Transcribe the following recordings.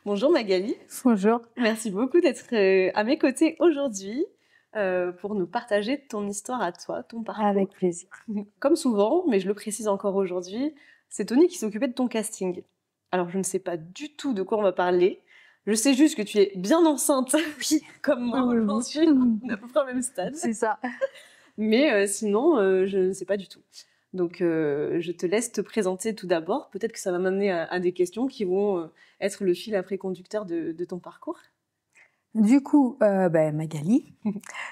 Bonjour Magali, Bonjour. merci beaucoup d'être à mes côtés aujourd'hui pour nous partager ton histoire à toi, ton parcours. Avec plaisir. Comme souvent, mais je le précise encore aujourd'hui, c'est Tony qui s'occupait de ton casting. Alors je ne sais pas du tout de quoi on va parler, je sais juste que tu es bien enceinte, oui, comme moi Oui, oui. aujourd'hui, on est à peu près au même stade. C'est ça. Mais sinon, je ne sais pas du tout. Donc, je te laisse te présenter tout d'abord. Peut-être que ça va m'amener à des questions qui vont être le fil après conducteur de ton parcours. Du coup, Magali,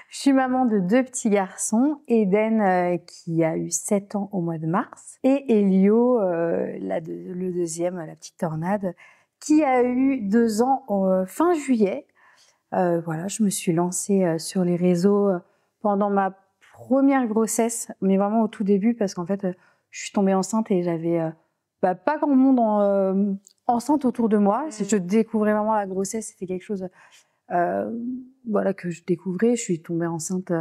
je suis maman de 2 petits garçons, Eden qui a eu 7 ans au mois de mars et Elio, le deuxième, la petite tornade, qui a eu 2 ans fin juillet. Voilà, je me suis lancée sur les réseaux pendant ma première grossesse, mais vraiment au tout début parce qu'en fait, je suis tombée enceinte et j'avais pas grand monde enceinte autour de moi. Je découvrais vraiment la grossesse, c'était quelque chose voilà, que je découvrais. Je suis tombée enceinte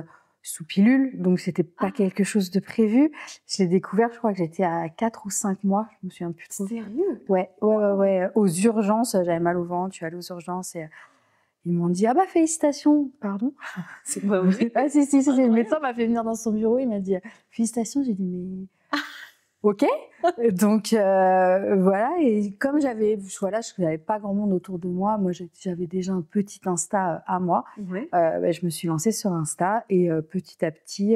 sous pilule, donc c'était pas quelque chose de prévu. Je l'ai découvert, je crois que j'étais à 4 ou 5 mois, je me souviens plus trop. Sérieux? Ouais. Aux urgences, j'avais mal au ventre, je suis allée aux urgences et ils m'ont dit, ah bah félicitations, pardon. C'est pas vrai. Ah si, le médecin m'a fait venir dans son bureau, il m'a dit, félicitations, j'ai dit, mais... Ok, donc voilà, et comme j'avais pas grand monde autour de moi, j'avais déjà un petit Insta à moi, Ouais. je me suis lancée sur Insta et petit à petit,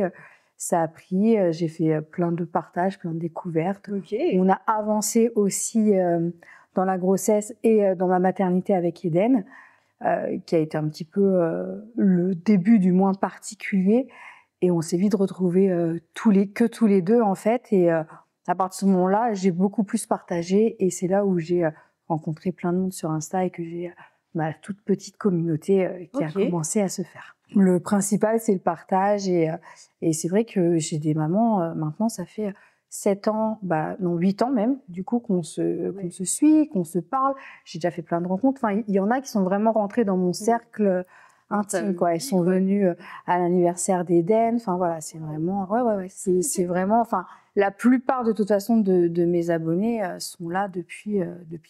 ça a pris, j'ai fait plein de partages, plein de découvertes. Ok. On a avancé aussi dans la grossesse et dans ma maternité avec Eden, qui a été un petit peu le début du moins particulier, et on s'est vite retrouvés tous les deux en fait, et à partir de ce moment-là, j'ai beaucoup plus partagé et c'est là où j'ai rencontré plein de monde sur Insta et que j'ai ma toute petite communauté qui a commencé à se faire. Le principal, c'est le partage et c'est vrai que j'ai des mamans, maintenant ça fait 7 ans, 8 ans même, du coup, qu'on se suit, qu'on se parle. J'ai déjà fait plein de rencontres. Enfin, il y en a qui sont vraiment rentrés dans mon cercle intime, quoi. Elles sont venues à l'anniversaire d'Eden. Enfin, voilà, c'est vraiment, c'est vraiment, enfin, la plupart, de toute façon, de mes abonnés sont là depuis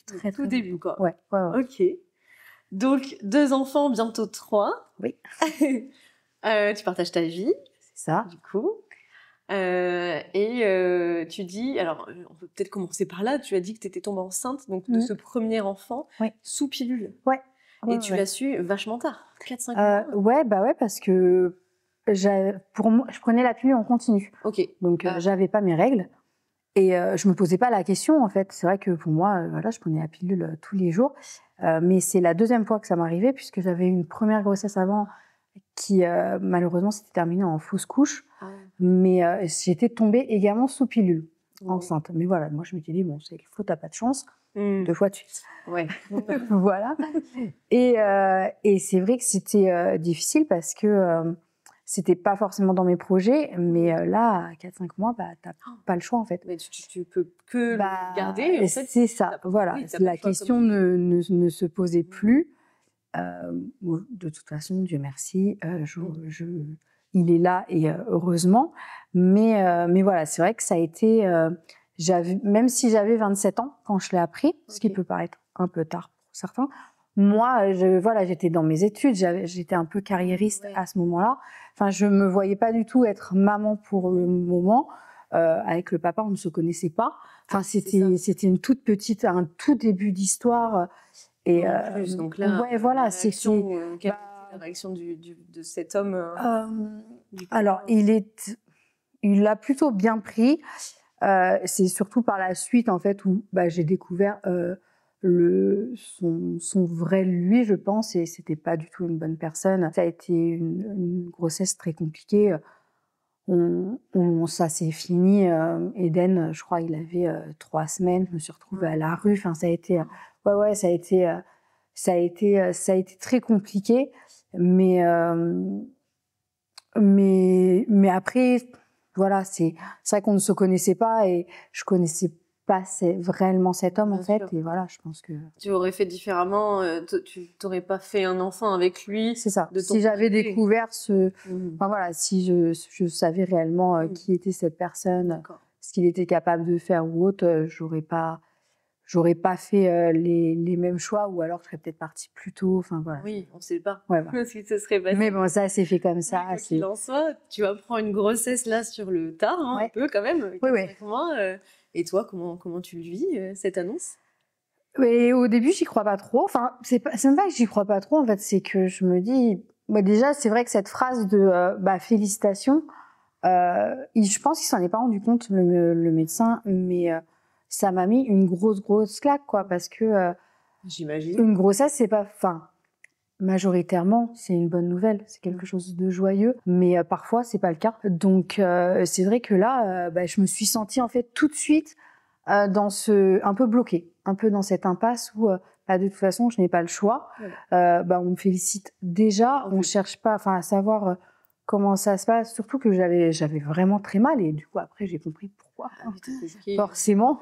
très Tout début, quoi. Ouais. Ok. Donc, 2 enfants, bientôt 3. Oui. Tu partages ta vie. C'est ça. Du coup. Tu dis, alors on peut peut-être commencer par là, tu as dit que tu étais tombée enceinte donc, de ce premier enfant sous pilule. Ouais. Et tu l'as su vachement tard, 4-5 mois. Ouais, parce que pour moi, je prenais la pilule en continu. Ok. Donc, j'avais pas mes règles. Et je me posais pas la question, en fait. C'est vrai que pour moi, voilà, je prenais la pilule tous les jours. Mais c'est la deuxième fois que ça m'arrivait, puisque j'avais eu une première grossesse avant qui, malheureusement, s'était terminée en fausse couche. Mais j'étais tombée également sous pilule, enceinte. Mais voilà, moi, je m'étais dit, bon, c'est qu'il faut, t'as pas de chance. 2 fois de suite. Ouais. Voilà. Et c'est vrai que c'était difficile parce que c'était pas forcément dans mes projets, mais là, à 4-5 mois, t'as pas le choie, en fait. Mais tu peux que le garder, en fait. C'est ça, voilà. La question ne se posait plus. De toute façon, Dieu merci, il est là et heureusement. Mais voilà, c'est vrai que ça a été... même si j'avais 27 ans quand je l'ai appris, ce qui peut paraître un peu tard pour certains, moi, j'étais dans mes études, j'étais un peu carriériste à ce moment-là. Enfin, je me voyais pas du tout être maman pour le moment. Avec le papa, on ne se connaissait pas. Enfin, c'était un tout début d'histoire. Et en plus, donc là, voilà, la réaction de cet homme. Alors, il l'a plutôt bien pris. C'est surtout par la suite, en fait, où j'ai découvert son vrai lui, je pense, et c'était pas du tout une bonne personne. Ça a été une grossesse très compliquée. Ça s'est fini. Eden, je crois, il avait 3 semaines. Je me suis retrouvée à la rue. Enfin, ça a été, ça a été très compliqué. Mais après, voilà, c'est vrai qu'on ne se connaissait pas et je connaissais pas réellement cet homme, en fait. Et voilà, je pense que... Tu aurais fait différemment, tu n'aurais pas fait un enfant avec lui. C'est ça. Si j'avais découvert enfin voilà, si je savais réellement qui était cette personne, ce qu'il était capable de faire ou autre, j'aurais pas j'aurais pas fait les mêmes choix, ou alors je serais peut-être partie plus tôt. Enfin voilà. Oui, on ne sait pas Ouais, voilà. ce qui se serait passé. Mais bon, ça c'est fait comme ça. Quoi qu'il en soit, tu apprends une grossesse là sur le tard, hein, un peu quand même, 4-5 mois. Et toi, comment tu le vis, cette annonce? Et au début, j'y crois pas trop. Enfin, c'est même pas que j'y crois pas trop, en fait, c'est que je me dis, déjà, c'est vrai que cette phrase de félicitations, je pense qu'il s'en est pas rendu compte, le médecin, mais ça m'a mis une grosse claque, quoi, parce que j'imagine, une grossesse, c'est pas, enfin, majoritairement, c'est une bonne nouvelle, c'est quelque chose de joyeux, mais parfois, c'est pas le cas. Donc, c'est vrai que là, je me suis sentie, en fait, tout de suite un peu bloquée, un peu dans cette impasse où de toute façon je n'ai pas le choix. On me félicite déjà, on cherche pas, à savoir comment ça se passe. Surtout que j'avais vraiment très mal, et du coup après j'ai compris pourquoi, forcément.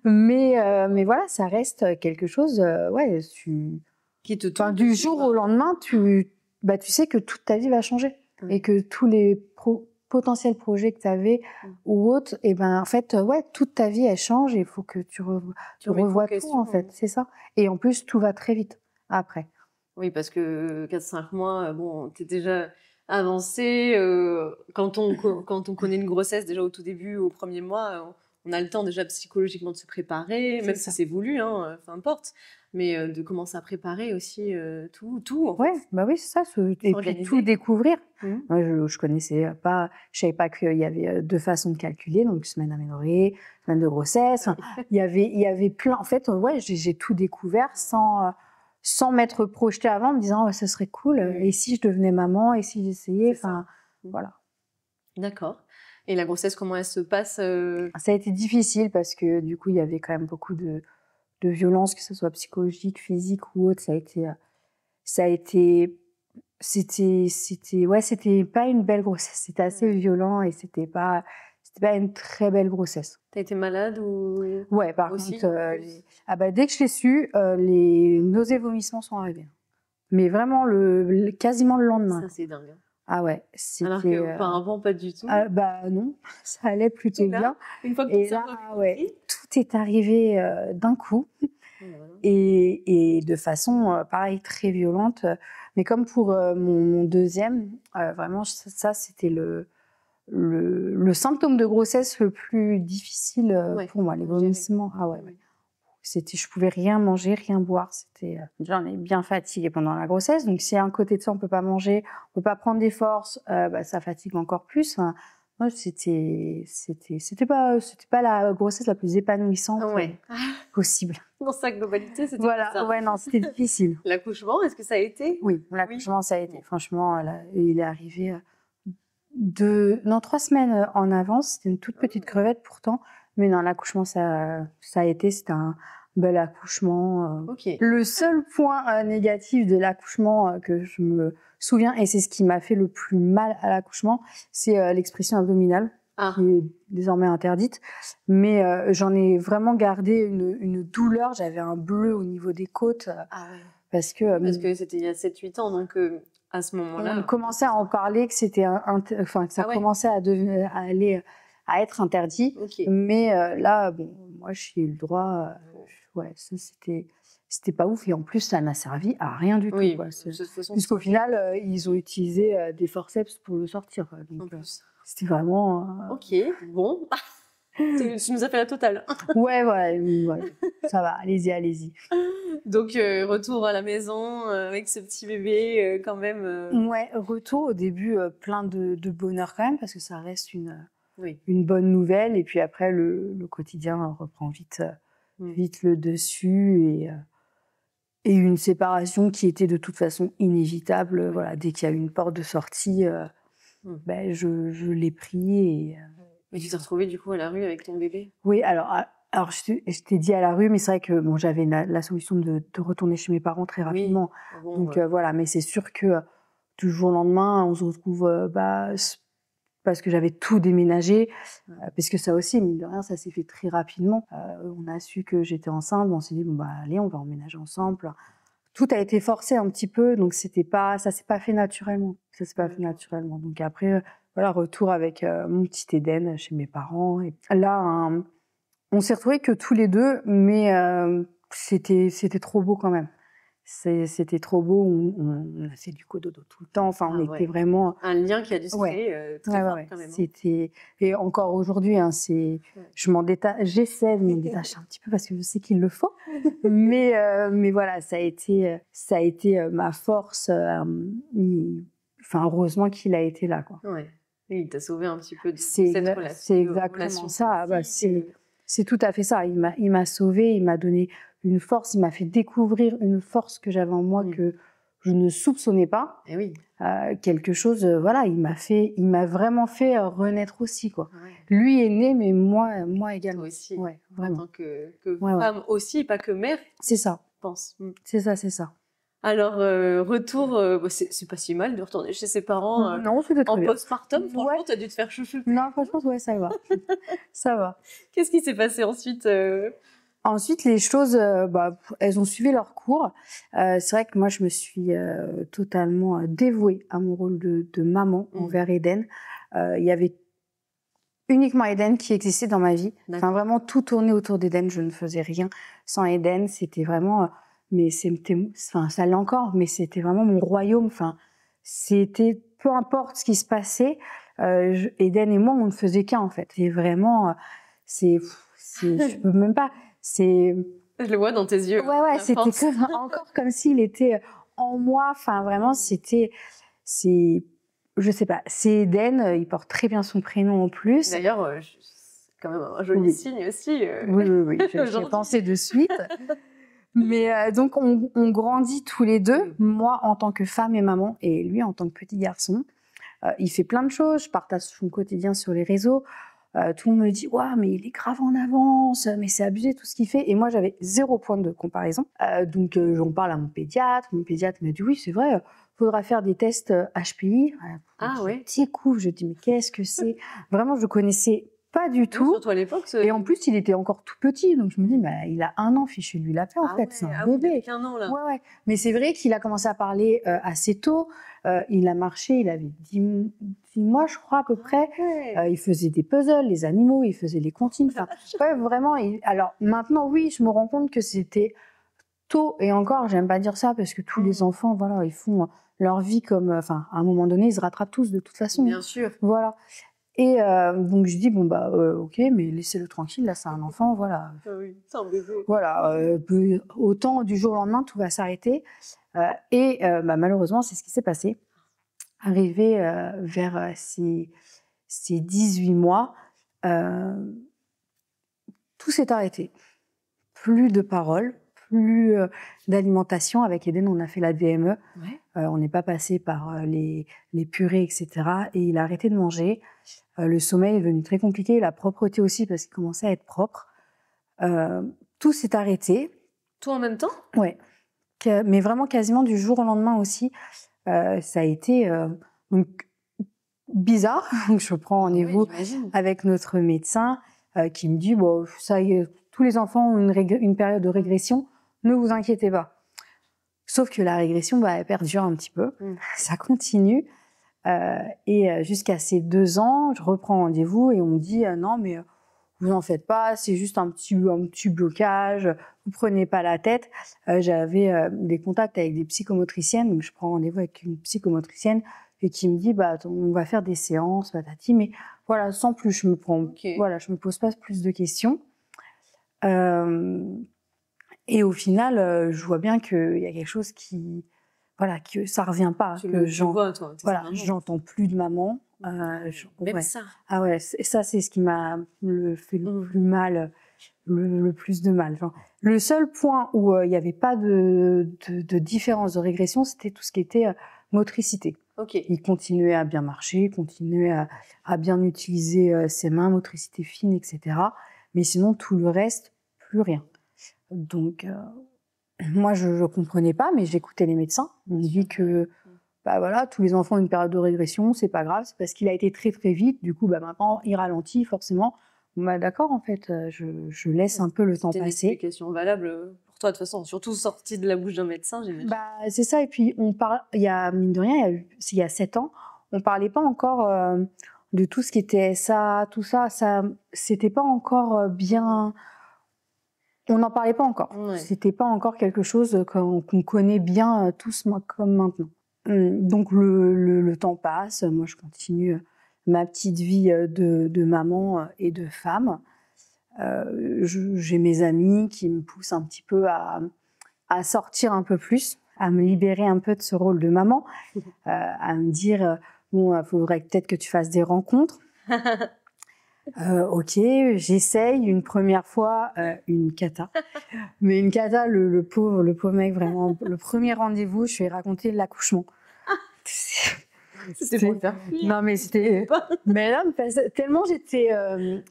mais voilà, ça reste quelque chose, qui te touche du jour au lendemain, tu sais que toute ta vie va changer, et que tous les potentiels projets que tu avais ou autres, et en fait, toute ta vie elle change, et il faut que tu revois tout, en fait, c'est ça. Et en plus, tout va très vite après. Oui, parce que 4-5 mois, bon, t'es déjà avancé. Quand on connaît une grossesse, déjà au tout début, au premier mois, on a le temps déjà psychologiquement de se préparer, même si c'est voulu, hein, peu importe, mais de commencer à préparer aussi tout. En fait. Oui, c'est ça, et puis tout découvrir. Moi, je connaissais pas, je savais pas qu'il y avait 2 façons de calculer, donc semaine aménorrhée, semaine de grossesse. Il y avait plein. En fait, j'ai tout découvert sans m'être projetée avant, en me disant ça serait cool. Et si je devenais maman, et si j'essayais, voilà. D'accord. Et la grossesse, comment elle se passe Ça a été difficile parce que du coup, il y avait quand même beaucoup de violence, que ce soit psychologique, physique ou autre. C'était pas une belle grossesse. C'était assez violent, et c'était pas une très belle grossesse. T'as été malade ou? Ouais, par contre, dès que je l'ai su, les nausées, vomissements sont arrivés. Mais vraiment, quasiment le lendemain. Ça, c'est dingue. Ah ouais, c'était. Alors qu'auparavant, pas du tout. Non, ça allait plutôt bien. Une fois que et là, tout est arrivé d'un coup. Et de façon, pareil, très violente. Mais comme pour mon deuxième, vraiment, ça, c'était le symptôme de grossesse le plus difficile pour moi, les vomissements. Ah ouais. Je pouvais rien manger, rien boire. J'en ai bien fatiguée pendant la grossesse. Donc, si à un côté de ça, on peut pas manger, on peut pas prendre des forces, ça fatigue encore plus. Moi, c'était pas la grossesse la plus épanouissante possible. Dans sa globalité, c'était ça. Ouais, non, c'était difficile. L'accouchement, est-ce que ça a été? Oui, l'accouchement, ça a été. Franchement, il est arrivé 3 semaines en avance. C'était une toute petite crevette pourtant. Mais non, l'accouchement, ça a été. C'était un bel accouchement. Le seul point négatif de l'accouchement que je me souviens, et c'est ce qui m'a fait le plus mal à l'accouchement, c'est l'expression abdominale, qui est désormais interdite. Mais j'en ai vraiment gardé une douleur. J'avais un bleu au niveau des côtes. Parce que c'était il y a 7-8 ans, donc à ce moment-là... On commençait à en parler, que c'était que ça commençait à être interdit. Mais là, moi, j'ai eu le droit. Ça, c'était pas ouf. Et en plus, ça n'a servi à rien du tout. Puisqu'au final, ils ont utilisé des forceps pour le sortir. Donc, c'était vraiment... Ok, bon. Tu nous as fait la totale. Ouais, ça va, allez-y. Donc, retour à la maison avec ce petit bébé quand même. Ouais, retour au début, plein de bonheur quand même, parce que ça reste une bonne nouvelle. Et puis après, le quotidien reprend vite le dessus. Et une séparation qui était de toute façon inévitable. Voilà, dès qu'il y a eu une porte de sortie, je l'ai pris. Mais tu t'es retrouvée du coup à la rue avec ton bébé? Oui, alors je t'ai dit à la rue, mais c'est vrai que j'avais la solution de retourner chez mes parents très rapidement. Donc voilà, mais c'est sûr que du jour au lendemain, on se retrouve parce que j'avais tout déménagé, parce que ça aussi, mine de rien, ça s'est fait très rapidement. On a su que j'étais enceinte, on s'est dit allez, on va emménager ensemble. Tout a été forcé un petit peu, donc ça s'est pas fait naturellement. Donc après, retour avec mon petit Eden chez mes parents. Et là, On s'est retrouvés que tous les deux, mais c'était trop beau quand même. C'était trop beau. On a fait du cododo tout le temps. Enfin, on était vraiment un lien qui a dû se créer très fort quand même. C'était et encore aujourd'hui, hein, je m'en détache. J'essaie de m'en détacher un petit peu parce que je sais qu'il le faut. mais voilà, ça a été ma force. Enfin, heureusement qu'il a été là, quoi. Ouais. Et il t'a sauvé un petit peu de cette relation. C'est exactement ça. C'est tout à fait ça. Il m'a sauvé, il m'a donné une force, il m'a fait découvrir une force que j'avais en moi que je ne soupçonnais pas. Et oui. Quelque chose, voilà, il m'a vraiment fait renaître aussi, quoi. Ouais. Lui est né, mais moi également. Toi aussi. Ouais, vraiment. En tant que femme aussi, pas que mère. C'est ça. Je pense. C'est ça. Alors, retour, c'est pas si mal de retourner chez ses parents non, c'était très en bien. Postpartum. Franchement, t'as dû te faire chouchouter. Non, franchement, ouais, ça va. Ça va. Qu'est-ce qui s'est passé ensuite Ensuite, les choses, elles ont suivi leur cours. C'est vrai que moi, je me suis totalement dévouée à mon rôle de maman envers Eden. Il y avait uniquement Eden qui existait dans ma vie. Enfin, vraiment, tout tournait autour d'Eden. Je ne faisais rien sans Eden. C'était vraiment... mais enfin, ça l'est encore, mais c'était vraiment mon royaume. Enfin, c'était... Peu importe ce qui se passait, Eden et moi, on ne faisait qu'un, en fait. Et vraiment, je peux même pas... Je le vois dans tes yeux. Ouais, c'était encore comme s'il était en moi. Enfin, vraiment, je sais pas, c'est Eden, il porte très bien son prénom en plus. D'ailleurs, c'est quand même un joli signe aussi. Oui, j'ai pensé de suite. Mais donc, on grandit tous les deux, moi en tant que femme et maman, et lui en tant que petit garçon. Il fait plein de choses, je partage son quotidien sur les réseaux. Tout le monde me dit « mais il est grave en avance, mais c'est abusé tout ce qu'il fait ». Et moi, j'avais 0 point de comparaison. Donc, j'en parle à mon pédiatre. Mon pédiatre m'a dit « Oui, c'est vrai, faudra faire des tests HPI ». Petit coup, je dis « Mais qu'est-ce que c'est ?» Vraiment, je connaissais pas du tout. Surtout à l'époque. Et en plus, il était encore tout petit. Donc, je me dis « il a 1 an, fichu-lui la paix, en fait. C'est un bébé. » Oui, 1 an, là. Ouais. Mais c'est vrai qu'il a commencé à parler assez tôt. Il a marché, il avait 10 mois, je crois, à peu près. Il faisait des puzzles, les animaux, il faisait les comptines. Enfin, vraiment. Alors, maintenant, oui, je me rends compte que c'était tôt. Et encore, j'aime pas dire ça parce que tous les enfants, voilà, ils font leur vie comme... Enfin, à un moment donné, ils se rattrapent tous de toute façon. Bien sûr. Voilà. Et donc, je dis, ok, mais laissez-le tranquille, là, c'est un enfant, voilà. Oui, c'est un bébé. Voilà, autant du jour au lendemain, tout va s'arrêter. Malheureusement, c'est ce qui s'est passé. Arrivé vers ces 18 mois, tout s'est arrêté. Plus de paroles, plus d'alimentation. Avec Eden, on a fait la DME. Ouais. On n'est pas passé par les purées, etc. Et il a arrêté de manger. Le sommeil est devenu très compliqué. La propreté aussi, parce qu'il commençait à être propre. Tout s'est arrêté. Tout en même temps ? Ouais. Mais vraiment quasiment du jour au lendemain aussi. Ça a été donc bizarre. Je prends rendez-vous avec notre médecin qui me dit ça y est, tous les enfants ont une période de régression, ne vous inquiétez pas. Sauf que la régression, elle perdure un petit peu, ça continue et jusqu'à ces 2 ans, je reprends rendez-vous et on me dit non mais vous en faites pas, c'est juste un petit blocage, vous prenez pas la tête. J'avais des contacts avec des psychomotriciennes, donc je prends rendez-vous avec une psychomotricienne et qui me dit on va faire des séances, patati, mais voilà, sans plus, je me pose pas plus de questions. Et au final, je vois bien qu'il y a quelque chose que ça revient pas. J'entends plus de maman. Même ça. Ah ouais, ça c'est ce qui m'a fait le plus mal, le plus de mal. Genre, le seul point où il n'y avait pas de différence de régression, c'était tout ce qui était motricité. Il continuait à bien marcher, continuait à bien utiliser ses mains, motricité fine, etc. Mais sinon, tout le reste, plus rien. Donc, moi, je comprenais pas, mais j'écoutais les médecins. On me dit que tous les enfants ont une période de régression, c'est pas grave, c'est parce qu'il a été très très vite. Du coup, maintenant, il ralentit forcément. D'accord, en fait, je laisse un peu le temps passer. C'est une explication valable pour toi, de toute façon, surtout sortie de la bouche d'un médecin, j'imagine. C'est ça, et puis il y a, mine de rien, il y a 7 ans, on parlait pas encore de tout ce qui était SA, tout ça, c'était pas encore bien. On n'en parlait pas encore. Ouais. C'était pas encore quelque chose qu'on connaît bien tous comme maintenant. Donc le temps passe, moi je continue ma petite vie de maman et de femme. J'ai mes amis qui me poussent un petit peu à sortir un peu plus, à me libérer un peu de ce rôle de maman, à me dire bon, il faudrait peut-être que tu fasses des rencontres. Ok, j'essaye une première fois, une cata. Mais une cata, le pauvre mec, vraiment, le premier rendez-vous, je lui ai raconté l'accouchement. C'était pour le faire fuir. Non, mais c'était. Mais là, tellement j'étais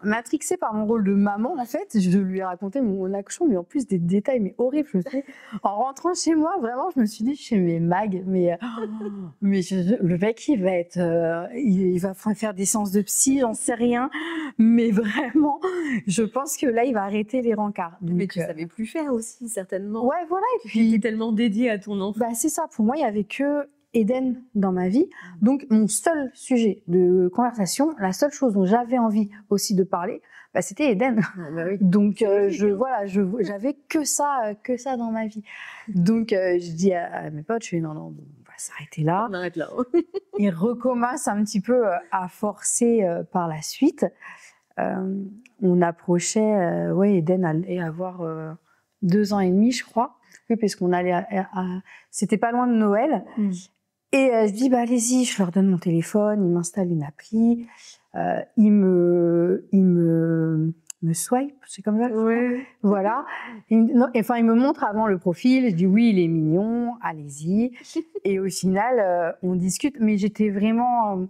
matrixée par mon rôle de maman, en fait, je lui ai raconté mon accouchement, mais en plus des détails, mais horribles. En rentrant chez moi, vraiment, je me suis dit, chez mes mags, mais le mec, il va être. Il va faire des séances de psy, j'en sais rien. Mais vraiment, je pense que là, il va arrêter les rencarts. Donc, mais tu savais plus faire aussi, certainement. Ouais, voilà. Et puis, tu étais tellement dédiée à ton enfant. Bah, c'est ça. Pour moi, il y avait que Eden dans ma vie. Donc, mon seul sujet de conversation, la seule chose dont j'avais envie aussi de parler, bah, c'était Eden. Ah, bah oui. Donc, j'avais que ça dans ma vie. Donc, je dis à mes potes, je fais non, on va s'arrêter là. On arrête là. Il recommence un petit peu à forcer par la suite. On approchait, Eden allait avoir 2 ans et demi, je crois. Oui, parce qu'on allait c'était pas loin de Noël. Et je dis, bah, allez-y, je leur donne mon téléphone, ils m'installent une appli, ils me swipe, c'est comme ça. Ouais. Voilà. Ils me montrent avant le profil, je dis oui, il est mignon, allez-y. Et au final, on discute, mais j'étais vraiment,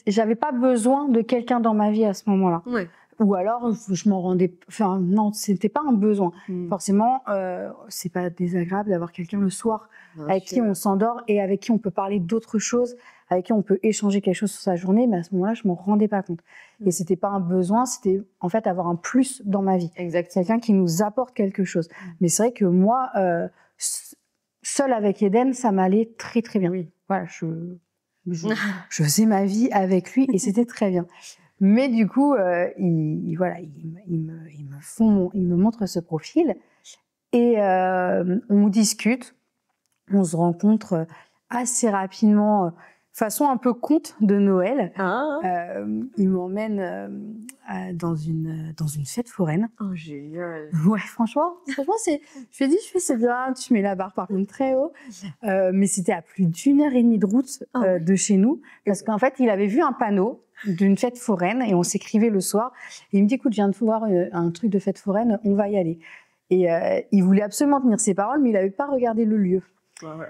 j'avais pas besoin de quelqu'un dans ma vie à ce moment-là. Ouais. Ou alors, je m'en rendais... Enfin, non, c'était pas un besoin. Forcément, c'est pas désagréable d'avoir quelqu'un le soir avec qui on s'endort et avec qui on peut parler d'autres choses, avec qui on peut échanger quelque chose sur sa journée, mais à ce moment-là, je m'en rendais pas compte. Et c'était pas un besoin, c'était en fait avoir un plus dans ma vie. Exact. Quelqu'un qui nous apporte quelque chose. Mais c'est vrai que moi, seule avec Eden, ça m'allait très très bien. Oui. Voilà, je faisais ma vie avec lui et c'était très bien. Mais du coup, il me montre ce profil et on discute, on se rencontre assez rapidement, façon un peu conte de Noël. Il m'emmène dans une fête foraine. Oh, génial. Ouais, franchement, c'est bien, tu mets la barre par contre très haut. Mais c'était à plus d'1h30 de route de chez nous, parce qu'en fait, il avait vu un panneau d'une fête foraine et on s'écrivait le soir. Et il me dit, écoute, je viens de voir un truc de fête foraine, on va y aller. Et il voulait absolument tenir ses paroles, mais il n'avait pas regardé le lieu. Voilà.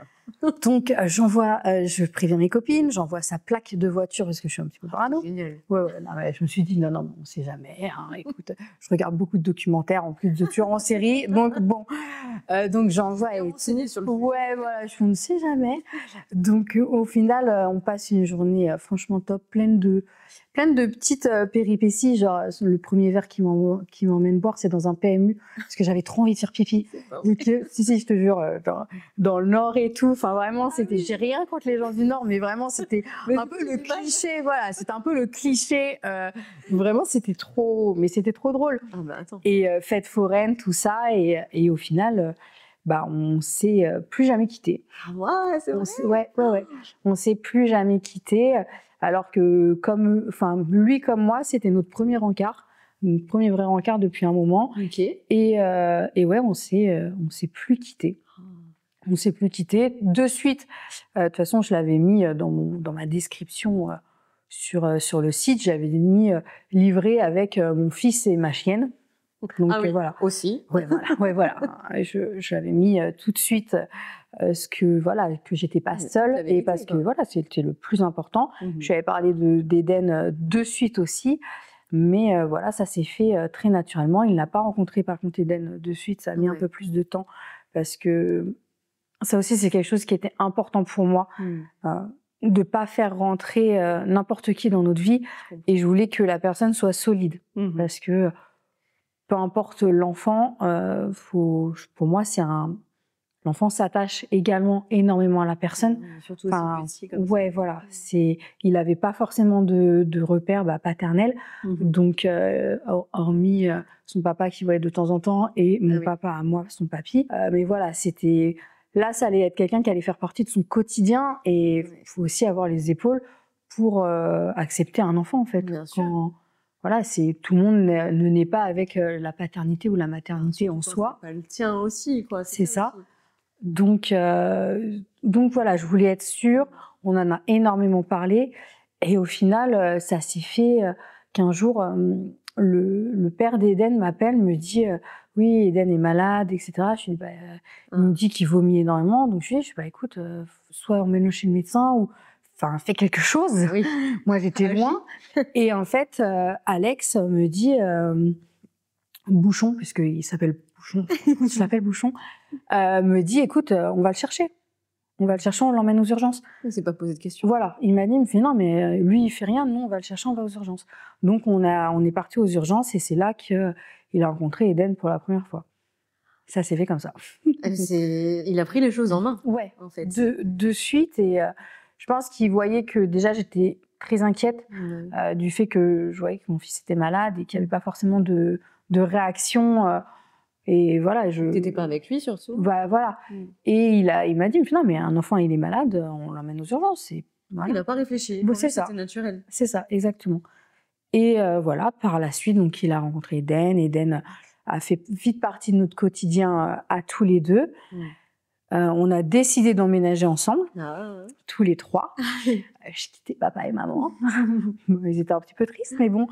Donc, je préviens mes copines, j'envoie sa plaque de voiture parce que je suis un petit peu parano. Génial. Ouais, non, mais je me suis dit, non, on sait jamais. Hein, écoute, je regarde beaucoup de documentaires en plus de tueurs en série. Donc, bon. Donc, j'envoie. Sur le ouais, voilà, je ne sais jamais. Donc, au final, on passe une journée franchement top, pleine de petites péripéties. Genre, le premier verre qui m'emmène boire, c'est dans un PMU parce que j'avais trop envie de faire pipi. Si, je te jure, dans le Nord et tout. Enfin, vraiment, j'ai rien contre les gens du Nord, mais vraiment, c'était un peu le cliché. Voilà, c'était un peu le cliché. Vraiment, c'était trop drôle. Ah bah attends. Et fête foraine, tout ça, et au final, on s'est plus jamais quittés. Ouais, c'est vrai. Ouais. On s'est plus jamais quittés, alors que lui comme moi, c'était notre premier rencard. Notre premier vrai rencard depuis un moment. Ok. Et ouais, on s'est plus quittés. On s'est plus quittés. De suite, de toute façon, je l'avais mis dans ma description sur le site. J'avais mis livré avec mon fils et ma chienne. Donc voilà. Aussi. Ouais, voilà. Je l'avais mis tout de suite que j'étais pas seule et parce que voilà, c'était le plus important. Je lui avais parlé d'Eden de suite aussi. Mais voilà, ça s'est fait très naturellement. Il n'a pas rencontré par contre Eden de suite. Ça a mis un peu plus de temps parce que ça aussi, c'est quelque chose qui était important pour moi, de pas faire rentrer n'importe qui dans notre vie. Et je voulais que la personne soit solide, parce que peu importe l'enfant, pour moi, c'est L'enfant s'attache également énormément à la personne. Surtout aussi petit comme ouais, ça. voilà. Il n'avait pas forcément de repères paternels. Donc, hormis son papa qui voyait de temps en temps et mon papa à moi, son papy. Mais voilà, là, ça allait être quelqu'un qui allait faire partie de son quotidien. Et il faut aussi avoir les épaules pour accepter un enfant, en fait. Bien sûr. Voilà, tout le monde ne naît pas avec la paternité ou la maternité en soi. C'est pas le tien aussi, quoi. C'est ça. Donc voilà, je voulais être sûre. On en a énormément parlé. Et au final, ça s'est fait qu'un jour, le père d'Eden m'appelle, me dit oui, Eden est malade, etc. Je lui dis, il me dit qu'il vomit énormément. Donc je lui dis, écoute, soit emmène-le chez le médecin ou fais quelque chose. Oui. Moi, j'étais loin. Et en fait, Alex me dit, Bouchon, puisqu'il s'appelle Bouchon, me dit, écoute, on va le chercher. On l'emmène aux urgences. Il s'est pas posé de questions. Voilà, il m'a dit, il me fait non, mais lui, il fait rien, nous, on va le chercher, on va aux urgences. Donc, on est parti aux urgences et c'est là qu'il a rencontré Eden pour la première fois. Ça s'est fait comme ça. Il a pris les choses en main. Ouais, en fait. De suite. Et je pense qu'il voyait que déjà, j'étais très inquiète du fait que je voyais que mon fils était malade et qu'il n'y avait pas forcément de réaction. Et voilà, T'étais pas avec lui surtout. Voilà. Et il m'a dit, non, mais un enfant, il est malade, on l'emmène aux urgences. Voilà. Il n'a pas réfléchi. C'est ça. C'était naturel. C'est ça, exactement. Et voilà, par la suite, donc, il a rencontré Eden. Eden a fait vite partie de notre quotidien à tous les deux. On a décidé d'emménager ensemble, tous les trois. Je quittais papa et maman. Ils étaient un petit peu tristes, mais bon.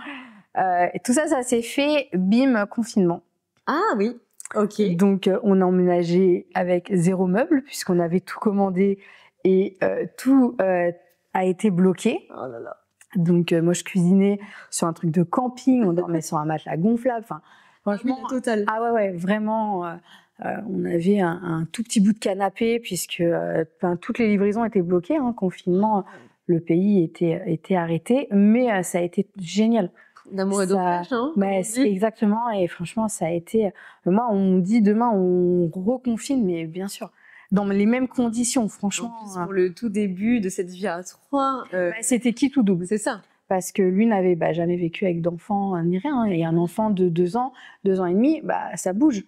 Et tout ça, ça s'est fait, bim, confinement. Ah oui, ok. Donc, on a emménagé avec 0 meuble, puisqu'on avait tout commandé et tout a été bloqué. Oh là là. Donc, moi, je cuisinais sur un truc de camping, on dormait sur un matelas gonflable. Enfin, franchement, total. Ah ouais, vraiment. On avait un tout petit bout de canapé, puisque toutes les livraisons étaient bloquées. Confinement, le pays était arrêté, mais ça a été génial. D'amour et d'eau fraîche, hein. Exactement, et franchement, ça a été... Moi, on dit demain, on reconfine, mais bien sûr, dans les mêmes conditions, franchement. En plus, pour le tout début de cette vie à 3... c'était qui tout double. C'est ça. Parce que lui n'avait jamais vécu avec d'enfant ni rien, et un enfant de 2 ans, 2 ans et demi, ça bouge.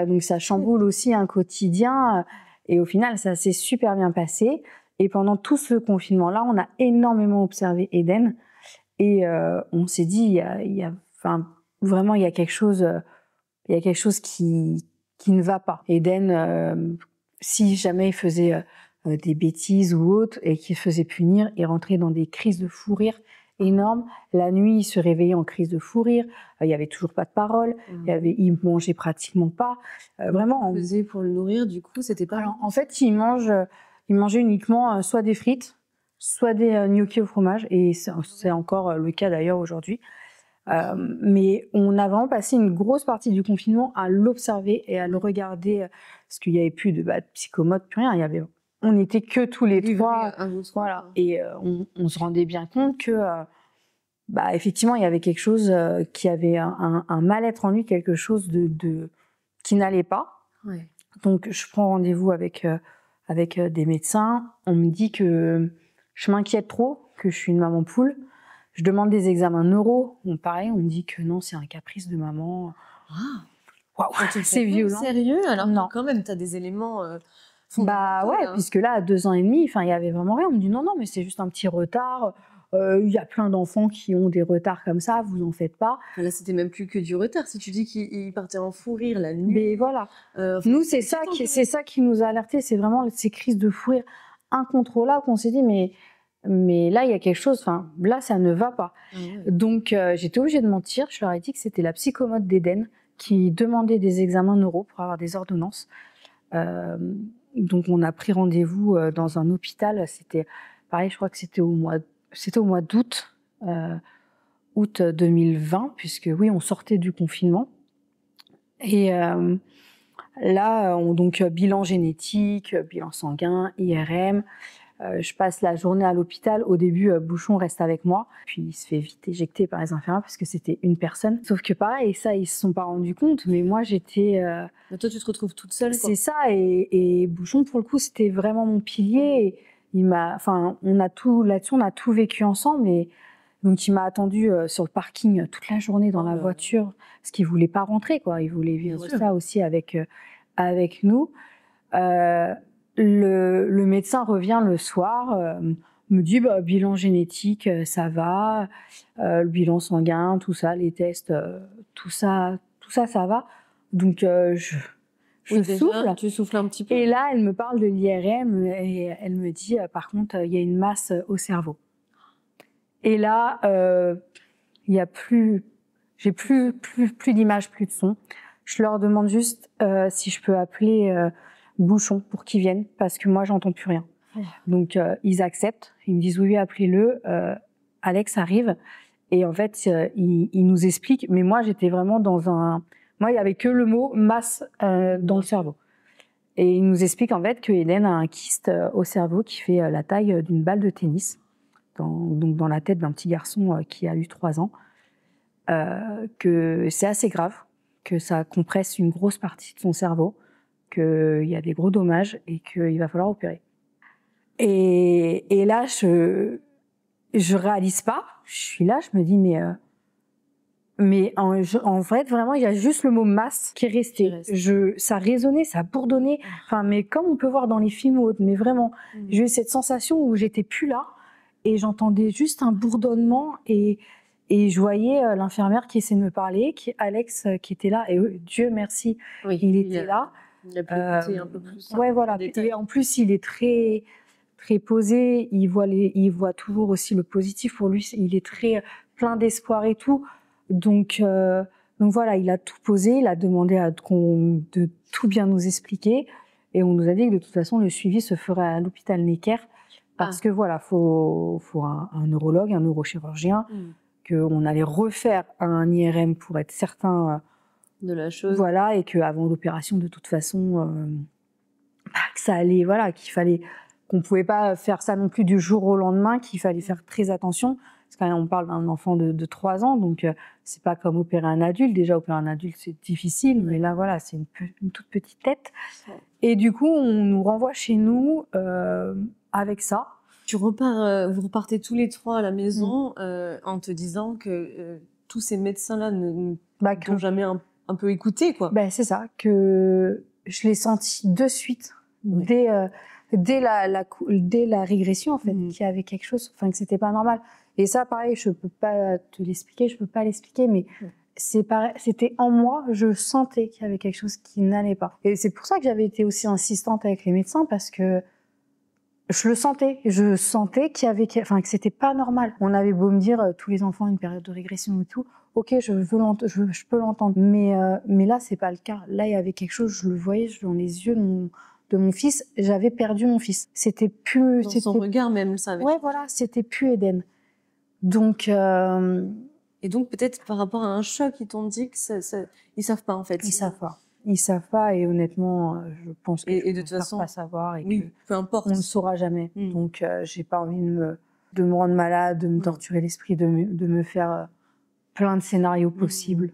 Donc ça chamboule aussi un quotidien, et au final, ça s'est super bien passé. Et pendant tout ce confinement-là, on a énormément observé Eden. Et on s'est dit, vraiment, il y a quelque chose qui ne va pas. Eden, si jamais il faisait des bêtises ou autre et qu'il se faisait punir, il rentrait dans des crises de fou rire énormes. La nuit, il se réveillait en crise de fou rire. Il y avait toujours pas de parole. Il mangeait pratiquement pas. Vraiment. Faisait pour le nourrir, du coup, c'était pas. Alors, en fait, il mangeait uniquement soit des frites, soit des gnocchis au fromage, et c'est encore le cas d'ailleurs aujourd'hui. Mais on a vraiment passé une grosse partie du confinement à l'observer et à le regarder, parce qu'il n'y avait plus de psychomote, plus rien. On n'était que tous les trois, voilà. Et on se rendait bien compte que, effectivement, il y avait quelque chose qui avait un mal-être en lui, quelque chose qui n'allait pas. Ouais. Donc, je prends rendez-vous avec des médecins. On me dit que je m'inquiète trop, que je suis une maman poule. Je demande des examens neuro. Pareil, on me dit que non, c'est un caprice de maman. Wow, c'est violent. Sérieux? Alors non. Quand même, tu as des éléments... puisque là, à 2 ans et demi, il y avait vraiment rien. On me dit non, mais c'est juste un petit retard. Il y a plein d'enfants qui ont des retards comme ça, vous en faites pas. Là, c'était même plus que du retard. Si tu dis qu'il partait en fou rire la nuit. Mais voilà. Nous, c'est ça qui nous a alertés. C'est vraiment ces crises de fou rire incontrôlables qu'on s'est dit, mais là, il y a quelque chose, là, ça ne va pas. Donc, j'étais obligée de mentir. Je leur ai dit que c'était la psychomote d'Eden qui demandait des examens neuro pour avoir des ordonnances. Donc, on a pris rendez-vous dans un hôpital. C'était pareil, je crois que c'était au mois d'août, août 2020, puisque oui, on sortait du confinement. Et là, donc bilan génétique, bilan sanguin, IRM. Je passe la journée à l'hôpital. Au début, Bouchon reste avec moi. Puis il se fait vite éjecter par les infirmières parce que c'était une personne. Sauf que pareil, ça, ils se sont pas rendus compte. Mais moi, j'étais... Mais toi, tu te retrouves toute seule, quoi. C'est ça. Et Bouchon, pour le coup, c'était vraiment mon pilier. Et il m'a... Enfin, là-dessus, on a tout vécu ensemble. Et donc, il m'a attendu sur le parking toute la journée dans la voiture. Parce qu'il voulait pas rentrer, quoi. Il voulait vivre ça aussi avec nous. Le médecin revient le soir, me dit bilan génétique, ça va, le bilan sanguin, tout ça, les tests, tout ça, ça va. Donc je souffle. Tu souffles un petit peu. Et là, elle me parle de l'IRM et elle me dit par contre, il y a une masse au cerveau. Et là, il y a plus, j'ai plus d'images, plus de son. Je leur demande juste si je peux appeler Bouchon pour qu'ils viennent parce que moi j'entends plus rien. Donc ils acceptent, ils me disent oui, appelez-le. Alex arrive et en fait il nous explique. Mais moi j'étais vraiment moi il y avait que le mot masse dans le cerveau. Et il nous explique en fait que Eden a un kyste au cerveau qui fait la taille d'une balle de tennis, donc dans la tête d'un petit garçon qui a eu 3 ans. Que c'est assez grave, que ça compresse une grosse partie de son cerveau, qu'il y a des gros dommages et qu'il va falloir opérer. Et là, je réalise pas. Je suis là, je me dis mais en fait, vraiment, il y a juste le mot masse qui est resté. Ça résonnait, ça bourdonnait. Enfin, mais comme on peut voir dans les films ou autres, mais vraiment, j'ai eu cette sensation où j'étais plus là et j'entendais juste un bourdonnement et je voyais l'infirmière qui essayait de me parler, Alex qui était là, et Dieu merci, il était là. Il a pu écouter un peu plus. Ouais, voilà. Et en plus, il est très, très posé, il voit toujours aussi le positif pour lui, il est très plein d'espoir et tout. Donc voilà, il a tout posé, il a demandé de tout bien nous expliquer, et on nous a dit que de toute façon, le suivi se ferait à l'hôpital Necker, parce que voilà, faut un neurologue, un neurochirurgien, qu'on allait refaire un IRM pour être certain de la chose. Voilà, et qu'avant l'opération, de toute façon, que ça allait, voilà, qu'on pouvait pas faire ça non plus du jour au lendemain, qu'il fallait faire très attention. Parce que quand on parle d'un enfant de 3 ans, donc c'est pas comme opérer un adulte. Déjà, opérer un adulte, c'est difficile, mais là, voilà, c'est une toute petite tête. Et du coup, on nous renvoie chez nous avec ça. Vous repartez tous les 3 à la maison en te disant que tous ces médecins-là ne t'ont jamais un peu écouté, quoi. C'est ça, que je l'ai senti de suite, dès la régression, en fait, qu'il y avait quelque chose, enfin, que c'était pas normal. Et ça, pareil, je peux pas te l'expliquer, je peux pas l'expliquer, mais c'est pareil, c'était en moi, je sentais qu'il y avait quelque chose qui n'allait pas. Et c'est pour ça que j'avais été aussi insistante avec les médecins, parce que je sentais qu'il y avait, que c'était pas normal. On avait beau me dire tous les enfants ont une période de régression et tout, ok, je peux l'entendre, mais là c'est pas le cas. Là il y avait quelque chose, je le voyais dans les yeux de mon fils. J'avais perdu mon fils. C'était plus. Dans son regard même, ça. Ouais, voilà, c'était plus Eden. Donc. Et donc peut-être par rapport à un choc, ils t'ont dit que ils savent pas en fait. Ils savent pas, et honnêtement, je pense que et de toute façon, pas savoir, et oui, peu importe, on ne saura jamais. Donc j'ai pas envie de me rendre malade, de me torturer l'esprit, de me faire plein de scénarios possibles.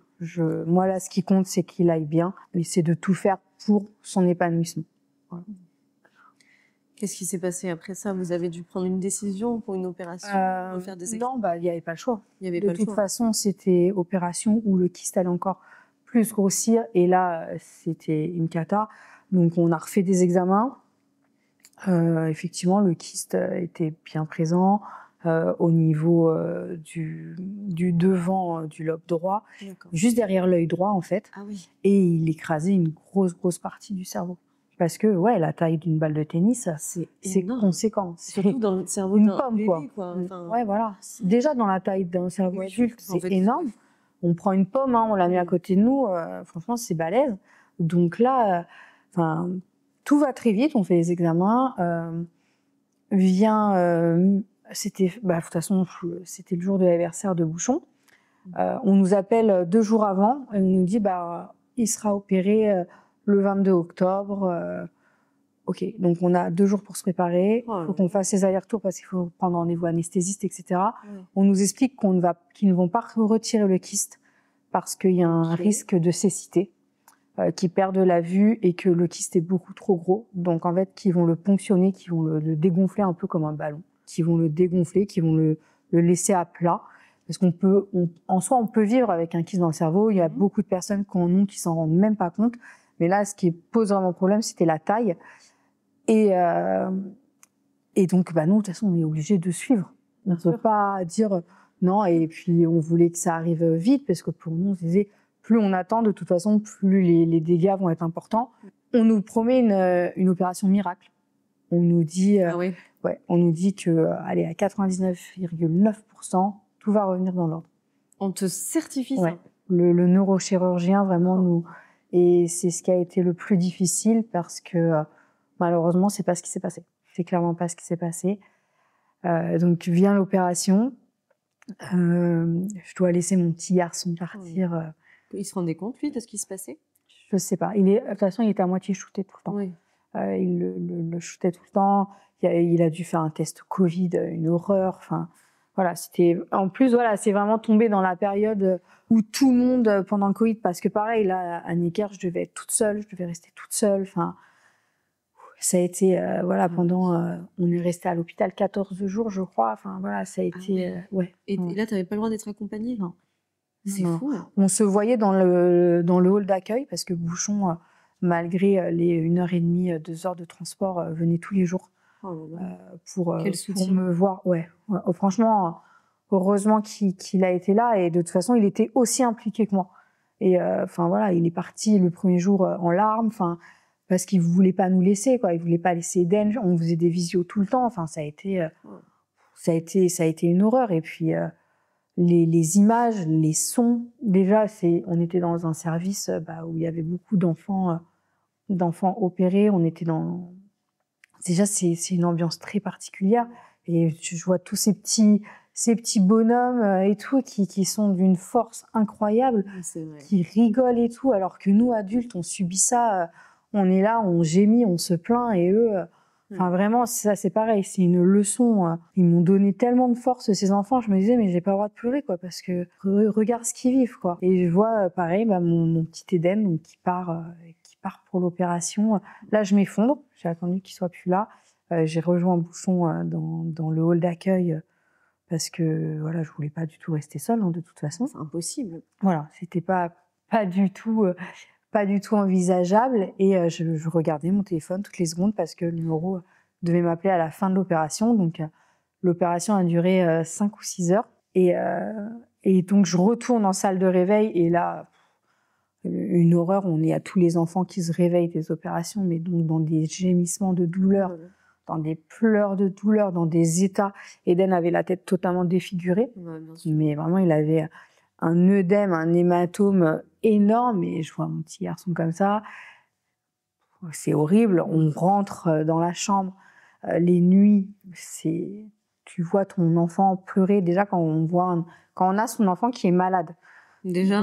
Moi là, ce qui compte, c'est qu'il aille bien, et c'est de tout faire pour son épanouissement. Voilà. Qu'est-ce qui s'est passé après ça? Vous avez dû prendre une décision pour une opération, faire des Non, il n'y avait pas le choix. De toute façon, c'était opération où le kyste allait encore plus grossir, et là, c'était une cata. Donc, on a refait des examens. Effectivement, le kyste était bien présent au niveau du devant du lobe droit, juste derrière l'œil droit, en fait. Ah oui. Et il écrasait une grosse partie du cerveau. Parce que, ouais, la taille d'une balle de tennis, c'est conséquent. Surtout dans le cerveau d'un pomme, bébé, quoi. Enfin... Ouais, voilà. Déjà, dans la taille d'un cerveau adulte, c'est énorme. On prend une pomme, on la met à côté de nous, franchement, c'est balèze. Donc là, tout va très vite, on fait les examens. C'était, de toute façon, c'était le jour de l'anniversaire de Bouchon. On nous appelle 2 jours avant, et on nous dit, il sera opéré le 22 octobre. ok, donc on a 2 jours pour se préparer, Oh là faut qu'on fasse les allers-retours parce qu'il faut prendre rendez-vous anesthésiste, etc. Ouais. On nous explique qu'ils ne vont pas retirer le kyste parce qu'il y a un Ok. risque de cécité, qu'ils perdent la vue et que le kyste est beaucoup trop gros. Donc en fait, qu'ils vont le ponctionner, qu'ils vont le dégonfler un peu comme un ballon, qu'ils vont le dégonfler, qu'ils vont le laisser à plat. Parce en soi, on peut vivre avec un kyste dans le cerveau. Il y a beaucoup de personnes qui en ont, qui s'en rendent même pas compte. Mais là, ce qui pose vraiment problème, c'était la taille. Et donc, nous, de toute façon, on est obligé de suivre. On ne peut pas dire non. Et puis, on voulait que ça arrive vite parce que pour nous, on se disait, plus on attend, de toute façon, plus les dégâts vont être importants. On nous promet une opération miracle. On nous dit, on nous dit que, allez, à 99,9%, tout va revenir dans l'ordre. On te certifie ça. Le neurochirurgien, vraiment, nous. Et c'est ce qui a été le plus difficile parce que, malheureusement, c'est pas ce qui s'est passé. C'est clairement pas ce qui s'est passé. Donc vient l'opération. Je dois laisser mon petit garçon partir. Il se rendait compte, lui, de ce qui se passait? Je sais pas. De toute façon, il était à moitié shooté tout le temps. Oui. Il le shootait tout le temps. Il a dû faire un test Covid, une horreur. Enfin, voilà, en plus, voilà, c'est vraiment tombé dans la période où tout le monde, pendant le Covid, parce que pareil, là, à Necker, je devais être toute seule, je devais rester toute seule. Enfin, ça a été, pendant, on est resté à l'hôpital 14 jours, je crois. Enfin, voilà, ça a été, Et là, tu n'avais pas le droit d'être accompagnée? Non. C'est fou. On se voyait dans le hall d'accueil parce que Bouchon, malgré les 1h30, 2 heures de transport, venait tous les jours pour me voir. Franchement, heureusement qu'il a été là et de toute façon, il était aussi impliqué que moi. Et il est parti le premier jour en larmes. Parce qu'il voulait pas nous laisser, quoi. Il voulait pas laisser Eden. On faisait des visios tout le temps. Enfin, ça a été une horreur. Et puis, les images, les sons. Déjà, on était dans un service, où il y avait beaucoup d'enfants opérés. On était déjà, c'est une ambiance très particulière. Et je vois tous ces petits bonhommes et tout, qui sont d'une force incroyable, qui rigolent et tout, alors que nous, adultes, on subit ça, on est là, on gémit, on se plaint, et eux, vraiment, ça, c'est pareil, c'est une leçon. Ils m'ont donné tellement de force, ces enfants, je me disais, mais j'ai pas le droit de pleurer, quoi, parce que regarde ce qu'ils vivent, quoi. Et je vois, pareil, mon petit Eden, donc, qui part pour l'opération. Là, je m'effondre, j'ai attendu qu'il soit plus là. J'ai rejoint Bouchon dans le hall d'accueil parce que voilà, je voulais pas du tout rester seule, de toute façon. C'est impossible. Voilà, c'était pas du tout envisageable. Et je regardais mon téléphone toutes les secondes parce que le numéro devait m'appeler à la fin de l'opération. Donc l'opération a duré 5 ou 6 heures. Et donc je retourne en salle de réveil et là, une horreur. On est à tous les enfants qui se réveillent des opérations, mais donc dans des gémissements de douleur, dans des pleurs de douleur, dans des états. Eden avait la tête totalement défigurée, mais vraiment il avait un œdème, un hématome énorme, et je vois mon petit garçon comme ça. C'est horrible. On rentre dans la chambre, les nuits, tu vois ton enfant pleurer. Déjà quand on a son enfant qui est malade. Déjà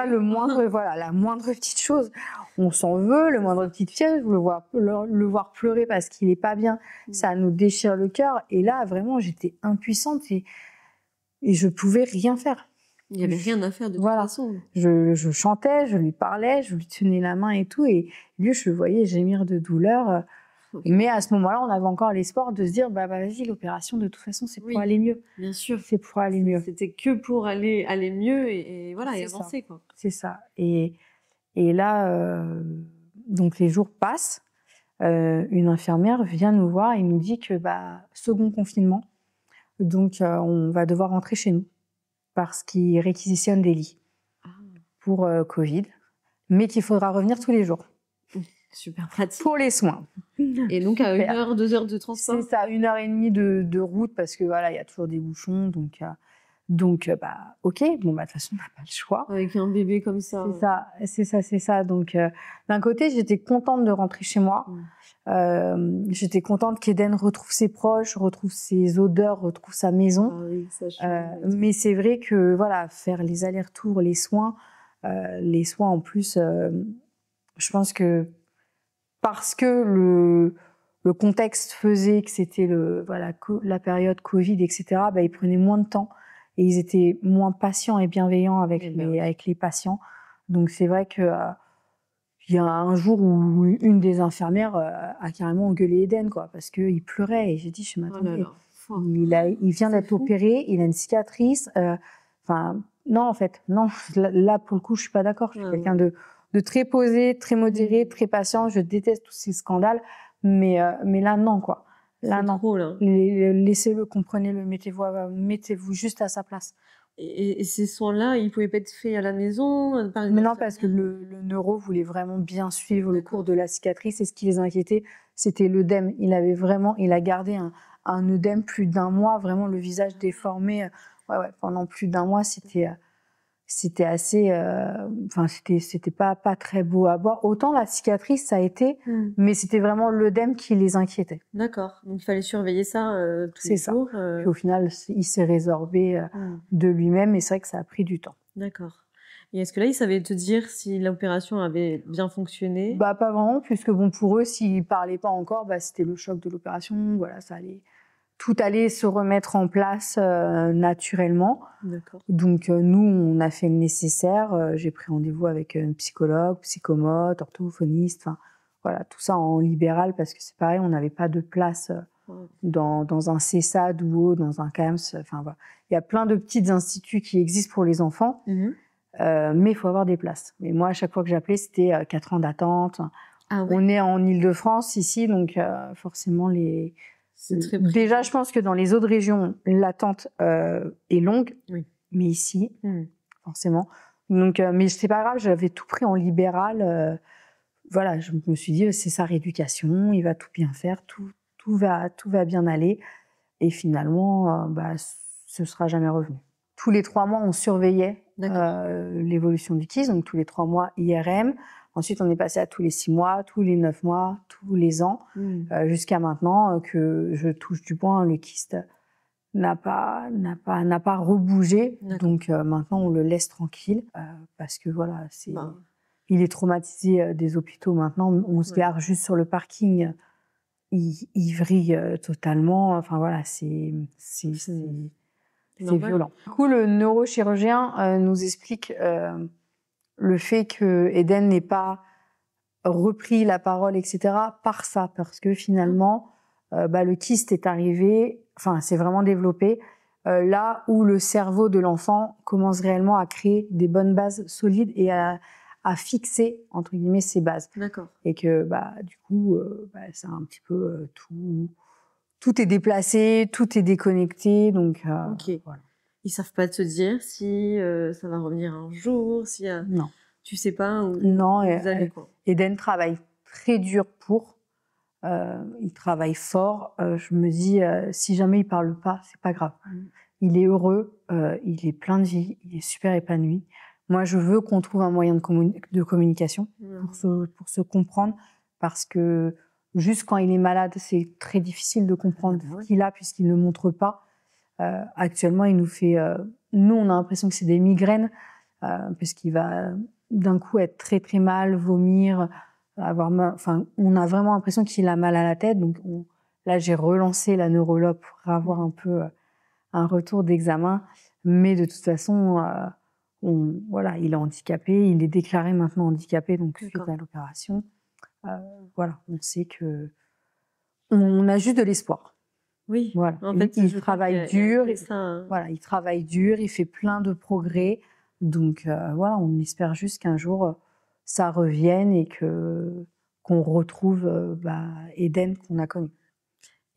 la moindre petite chose, on s'en veut, le moindre petite fièvre, le voir pleurer parce qu'il est pas bien, ça nous déchire le cœur. Et là, vraiment, j'étais impuissante et je pouvais rien faire. Il n'y avait rien à faire de toute façon. Je chantais, je lui parlais, je lui tenais la main et tout, et lui, je le voyais gémir de douleur. Mais à ce moment-là, on avait encore l'espoir de se dire, vas-y, l'opération, de toute façon, c'est pour aller mieux. Bien sûr. C'est pour aller mieux. C'était que pour aller mieux et voilà, et avancer, quoi. C'est ça. Et là, donc les jours passent, une infirmière vient nous voir et nous dit que, second confinement, donc on va devoir rentrer chez nous parce qu'ils réquisitionnent des lits pour Covid, mais qu'il faudra revenir tous les jours. Super pratique. Pour les soins. Et donc, à 1 heure, 2 heures de transport. C'est ça, 1h30 de route, parce que voilà, il y a toujours des bouchons, donc ok, de toute façon, on n'a pas le choix. Avec un bébé comme ça. C'est ça. Donc, d'un côté, j'étais contente de rentrer chez moi. J'étais contente qu'Eden retrouve ses proches, retrouve ses odeurs, retrouve sa maison. Mais c'est vrai que, voilà, faire les allers-retours, les soins en plus, je pense que parce que le contexte faisait que c'était la période Covid, etc., bah, ils prenaient moins de temps et ils étaient moins patients et bienveillants avec les patients. Donc, c'est vrai que il y a un jour où une des infirmières a carrément engueulé Eden, quoi, parce qu'il pleurait. Et j'ai dit, je m'attendais. Il vient d'être opéré, il a une cicatrice. Enfin, non, en fait, non. Là, pour le coup, je suis pas d'accord. Je suis quelqu'un de très posé, très modéré, très patient. Je déteste tous ces scandales. Mais là, non, quoi. Là, non. Trop, là. Laissez-le, comprenez-le, mettez-vous juste à sa place. Et ces soins-là, ils pouvaient pas être faits à la maison Mais non, parce que le neuro voulait vraiment bien suivre le cours de la cicatrice et ce qui les inquiétait, c'était l'œdème. Il a gardé un œdème plus d'1 mois, vraiment le visage déformé. Pendant plus d'1 mois, c'était assez, enfin c'était pas très beau à voir. Autant la cicatrice ça a été, mais c'était vraiment l'œdème qui les inquiétait. D'accord. Donc il fallait surveiller ça tous les jours. Puis au final, il s'est résorbé de lui-même, et c'est vrai que ça a pris du temps. D'accord. Et est-ce que là, ils savaient te dire si l'opération avait bien fonctionné? Bah pas vraiment, puisque bon pour eux, s'ils parlaient pas encore, bah c'était le choc de l'opération. Voilà, tout allait se remettre en place naturellement. D'accord. Donc nous, on a fait le nécessaire. J'ai pris rendez-vous avec un psychologue, psychomote, orthophoniste. Enfin voilà, tout ça en libéral parce que c'est pareil, on n'avait pas de place dans un CESAD ou dans un CAMS. Enfin voilà, il y a plein de petits instituts qui existent pour les enfants. Mais il faut avoir des places. Mais moi, à chaque fois que j'appelais, c'était 4 ans d'attente. Ah ouais. On est en Île-de-France ici, donc forcément déjà, je pense que dans les autres régions, l'attente est longue, mais ici, forcément. Donc, mais c'est pas grave, j'avais tout pris en libéral. Voilà, je me suis dit, c'est sa rééducation, il va tout bien faire, tout va bien aller. Et finalement, ce sera jamais revenu. Tous les 3 mois, on surveillait l'évolution du kyste, donc tous les 3 mois IRM. Ensuite, on est passé à tous les 6 mois, tous les 9 mois, tous les ans, jusqu'à maintenant que je touche du bois, le kyste n'a pas rebougé. Donc maintenant, on le laisse tranquille parce que voilà, il est traumatisé des hôpitaux maintenant. On se gare juste sur le parking. Il vrille totalement. Enfin voilà, c'est violent. Du coup, le neurochirurgien nous explique le fait que Eden n'ait pas repris la parole, etc. parce que finalement, le kyste est arrivé, enfin, c'est vraiment développé là où le cerveau de l'enfant commence réellement à créer des bonnes bases solides et à fixer, entre guillemets, ses bases. D'accord. Et que, du coup, c'est un petit peu tout est déplacé, tout est déconnecté, donc voilà. Ils savent pas te dire si ça va revenir un jour, si non. Tu sais pas où non, vous allez, quoi. Eden travaille très dur pour. Il travaille fort. Je me dis, si jamais il parle pas, c'est pas grave. Il est heureux, il est plein de vie, il est super épanoui. Moi, je veux qu'on trouve un moyen de communication pour se comprendre, parce que juste quand il est malade, c'est très difficile de comprendre ce qu'il a puisqu'il ne montre pas. Actuellement, il nous fait... nous, on a l'impression que c'est des migraines, puisqu'il va d'un coup être très très mal, vomir, on a vraiment l'impression qu'il a mal à la tête. Donc là, j'ai relancé la neurologue pour avoir un peu un retour d'examen. Mais de toute façon, il est handicapé, il est déclaré maintenant handicapé, donc suite à l'opération. On sait que on a juste de l'espoir. Oui. Voilà. En fait, il travaille dur. Il travaille dur, il fait plein de progrès. Donc on espère juste qu'un jour ça revienne et qu'on retrouve Eden qu'on a connu.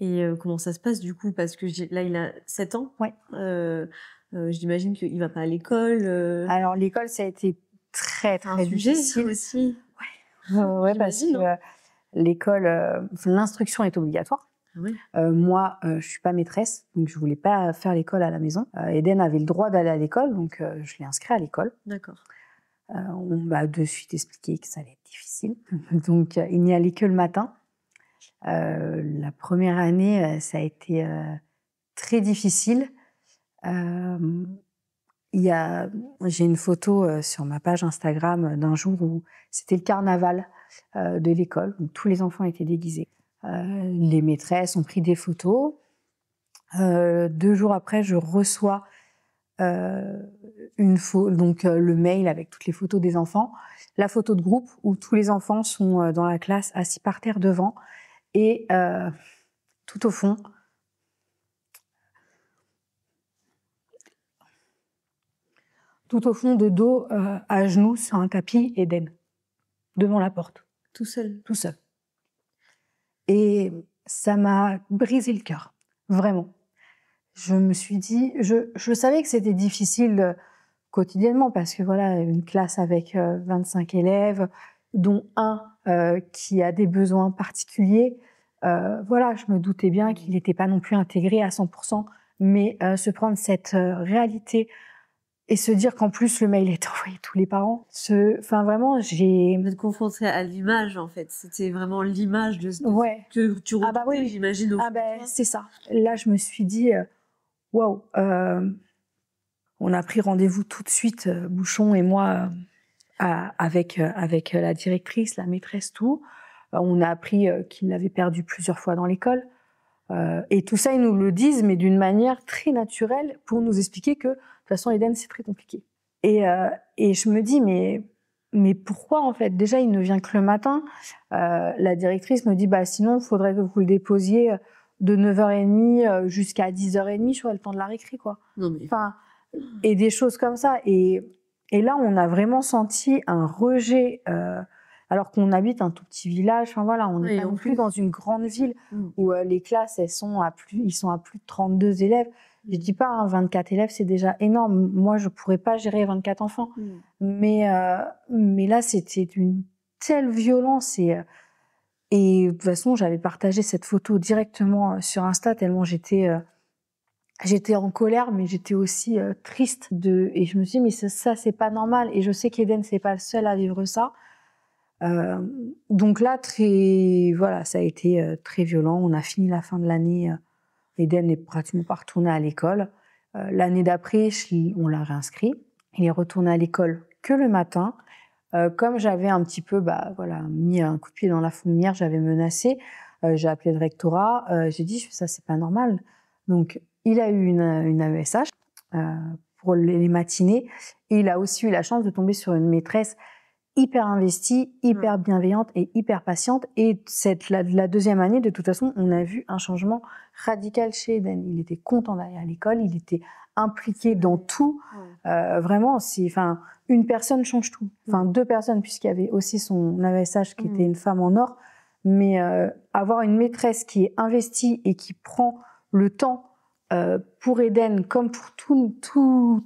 Et comment ça se passe du coup? Parce que là, il a 7 ans. Ouais. J'imagine qu'il va pas à l'école. Alors l'école, ça a été très très difficile aussi. Ouais, parce que l'école, l'instruction est obligatoire. Oui. Moi, je suis pas maîtresse, donc je voulais pas faire l'école à la maison. Eden avait le droit d'aller à l'école, donc je l'ai inscrit à l'école. D'accord. On m'a de suite expliqué que ça allait être difficile, donc il n'y allait que le matin. La première année, ça a été très difficile. J'ai une photo sur ma page Instagram d'un jour où c'était le carnaval de l'école, donc tous les enfants étaient déguisés. Les maîtresses ont pris des photos. 2 jours après, je reçois le mail avec toutes les photos des enfants, la photo de groupe où tous les enfants sont dans la classe assis par terre devant et tout au fond, de dos, à genoux sur un tapis, Eden, devant la porte. Tout seul. Tout seul. Et ça m'a brisé le cœur, vraiment. Je me suis dit, je savais que c'était difficile quotidiennement parce que voilà, une classe avec 25 élèves, dont un qui a des besoins particuliers. Voilà, je me doutais bien qu'il n'était pas non plus intégré à 100%, mais se prendre cette réalité et se dire qu'en plus le mail est envoyé à tous les parents. Enfin vraiment, j'ai... Vous êtes confronté à l'image en fait. C'était vraiment l'image de ouais. que tu retrouvais, oui. j'imagine. Au C'est ça. Là, je me suis dit, waouh. On a pris rendez-vous tout de suite, Bouchon et moi, avec la directrice, la maîtresse, tout. On a appris qu'il l'avait perdu plusieurs fois dans l'école. Et tout ça, ils nous le disent, mais d'une manière très naturelle, pour nous expliquer que, de toute façon, Eden, c'est très compliqué. Et je me dis, mais pourquoi, en fait? Déjà, il ne vient que le matin. La directrice me dit, sinon, il faudrait que vous le déposiez de 9h30 jusqu'à 10h30, sur le temps de la récré, quoi. Non, mais... Enfin, et des choses comme ça. Et là, on a vraiment senti un rejet, alors qu'on habite un tout petit village. Enfin voilà, on n'est pas non plus dans une grande ville où les classes, ils sont à plus de 32 élèves. Je dis pas, 24 élèves, c'est déjà énorme. Moi, je pourrais pas gérer 24 enfants. Mais là, c'était une telle violence. Et de toute façon, j'avais partagé cette photo directement sur Insta, tellement j'étais en colère, mais j'étais aussi triste et je me suis dit, mais ça c'est pas normal. Et je sais qu'Eden, c'est pas le seul à vivre ça. Donc là, ça a été très violent. On a fini la fin de l'année. Eden n'est pratiquement pas retourné à l'école. L'année d'après, on l'a réinscrit. Il est retourné à l'école que le matin. Comme j'avais un petit peu, mis un coup de pied dans la fourmilière, j'avais menacé. J'ai appelé le rectorat. J'ai dit, ça c'est pas normal. Donc il a eu une AESH pour les matinées et il a aussi eu la chance de tomber sur une maîtresse hyper investie, hyper bienveillante et hyper patiente. Et la deuxième année, de toute façon, on a vu un changement radical chez Eden. Il était content d'aller à l'école, il était impliqué dans tout. Vraiment, une personne change tout. Enfin, 2 personnes, puisqu'il y avait aussi son AESH qui était une femme en or. Mais avoir une maîtresse qui est investie et qui prend le temps pour Eden, comme pour tout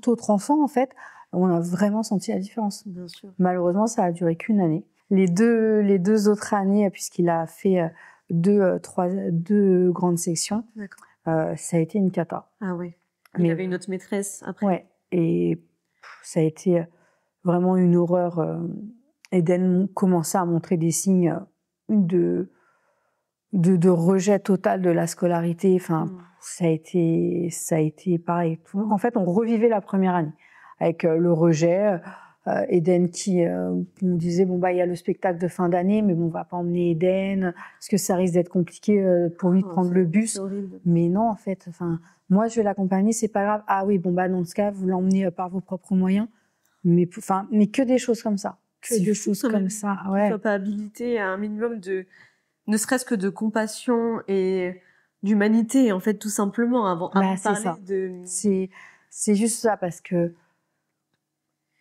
autre enfant, en fait, on a vraiment senti la différence. Bien sûr. Malheureusement, ça a duré qu'une année. Les deux autres années, puisqu'il a fait 2 grandes sections, ça a été une cata. Ah oui. Il y avait une autre maîtresse après. Ouais. Et ça a été vraiment une horreur. Eden commençait à montrer des signes de rejet total de la scolarité. Enfin, ça a été pareil. En fait, on revivait la première année avec le rejet. Eden qui nous disait il y a le spectacle de fin d'année, mais on va pas emmener Eden parce que ça risque d'être compliqué pour lui de prendre le bus. Mais non, en fait, moi je vais l'accompagner, c'est pas grave. Ah oui, dans ce cas, vous l'emmenez par vos propres moyens. Mais que des choses comme ça. Que des choses comme ça. Ouais. Tu sois pas habilité à un minimum ne serait-ce que de compassion et d'humanité, en fait, tout simplement, avant de parler de... C'est juste ça, parce que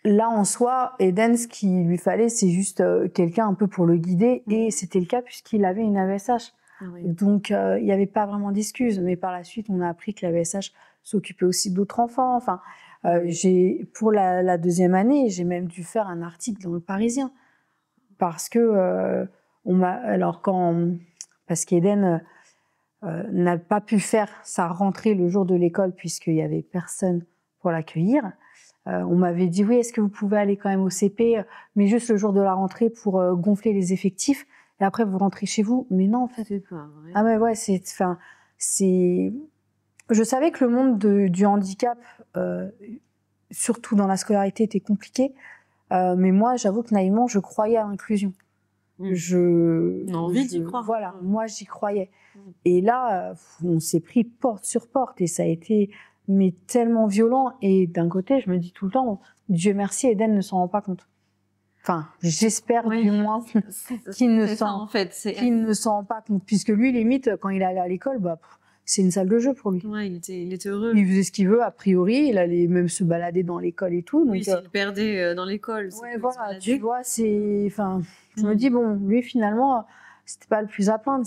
là, en soi, Eden, ce qu'il lui fallait, c'est juste quelqu'un un peu pour le guider, et c'était le cas puisqu'il avait une AESH. Donc, il n'y avait pas vraiment d'excuses. Mais par la suite, on a appris que l'AESH s'occupait aussi d'autres enfants. Enfin, pour la deuxième année, j'ai même dû faire un article dans Le Parisien, parce que parce qu'Eden n'a pas pu faire sa rentrée le jour de l'école puisqu'il y avait personne pour l'accueillir. On m'avait dit oui, est-ce que vous pouvez aller quand même au CP, mais juste le jour de la rentrée pour gonfler les effectifs et après vous rentrez chez vous. Mais non, en fait. C'est pas vrai. Ah mais ouais, je savais que le monde du handicap, surtout dans la scolarité, était compliqué. Mais moi, j'avoue que naïvement, je croyais à l'inclusion. On a envie d'y croire. Voilà, moi j'y croyais. Et là, on s'est pris porte sur porte et ça a été mais tellement violent. Et d'un côté, je me dis tout le temps, Dieu merci, Eden ne s'en rend pas compte. Enfin, j'espère du moins qu'il ne s'en rend pas compte, puisque lui, limite, quand il allait à l'école, c'est une salle de jeu pour lui. Ouais, il était heureux. Il faisait ce qu'il veut, a priori, il allait même se balader dans l'école et tout. Oui, s'il perdait dans l'école. Ouais, voilà, tu vois, enfin, je me dis, bon, lui, finalement, c'était pas le plus à plaindre,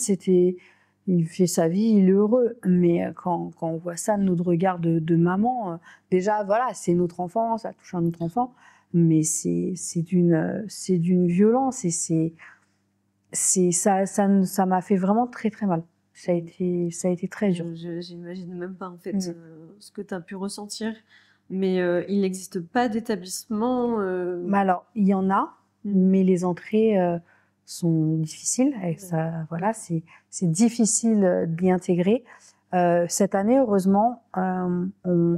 il fait sa vie, il est heureux. Mais quand on voit ça de notre regard de maman, déjà, voilà, c'est notre enfant, ça touche un autre enfant, mais c'est d'une violence et ça m'a fait vraiment très, très mal. Ça a été très dur. J'imagine même pas, en fait, ce que tu as pu ressentir. Mais il n'existe pas d'établissement Alors, il y en a, mais les entrées sont difficiles. Avec ça, voilà, c'est difficile d'y intégrer. Cette année, heureusement,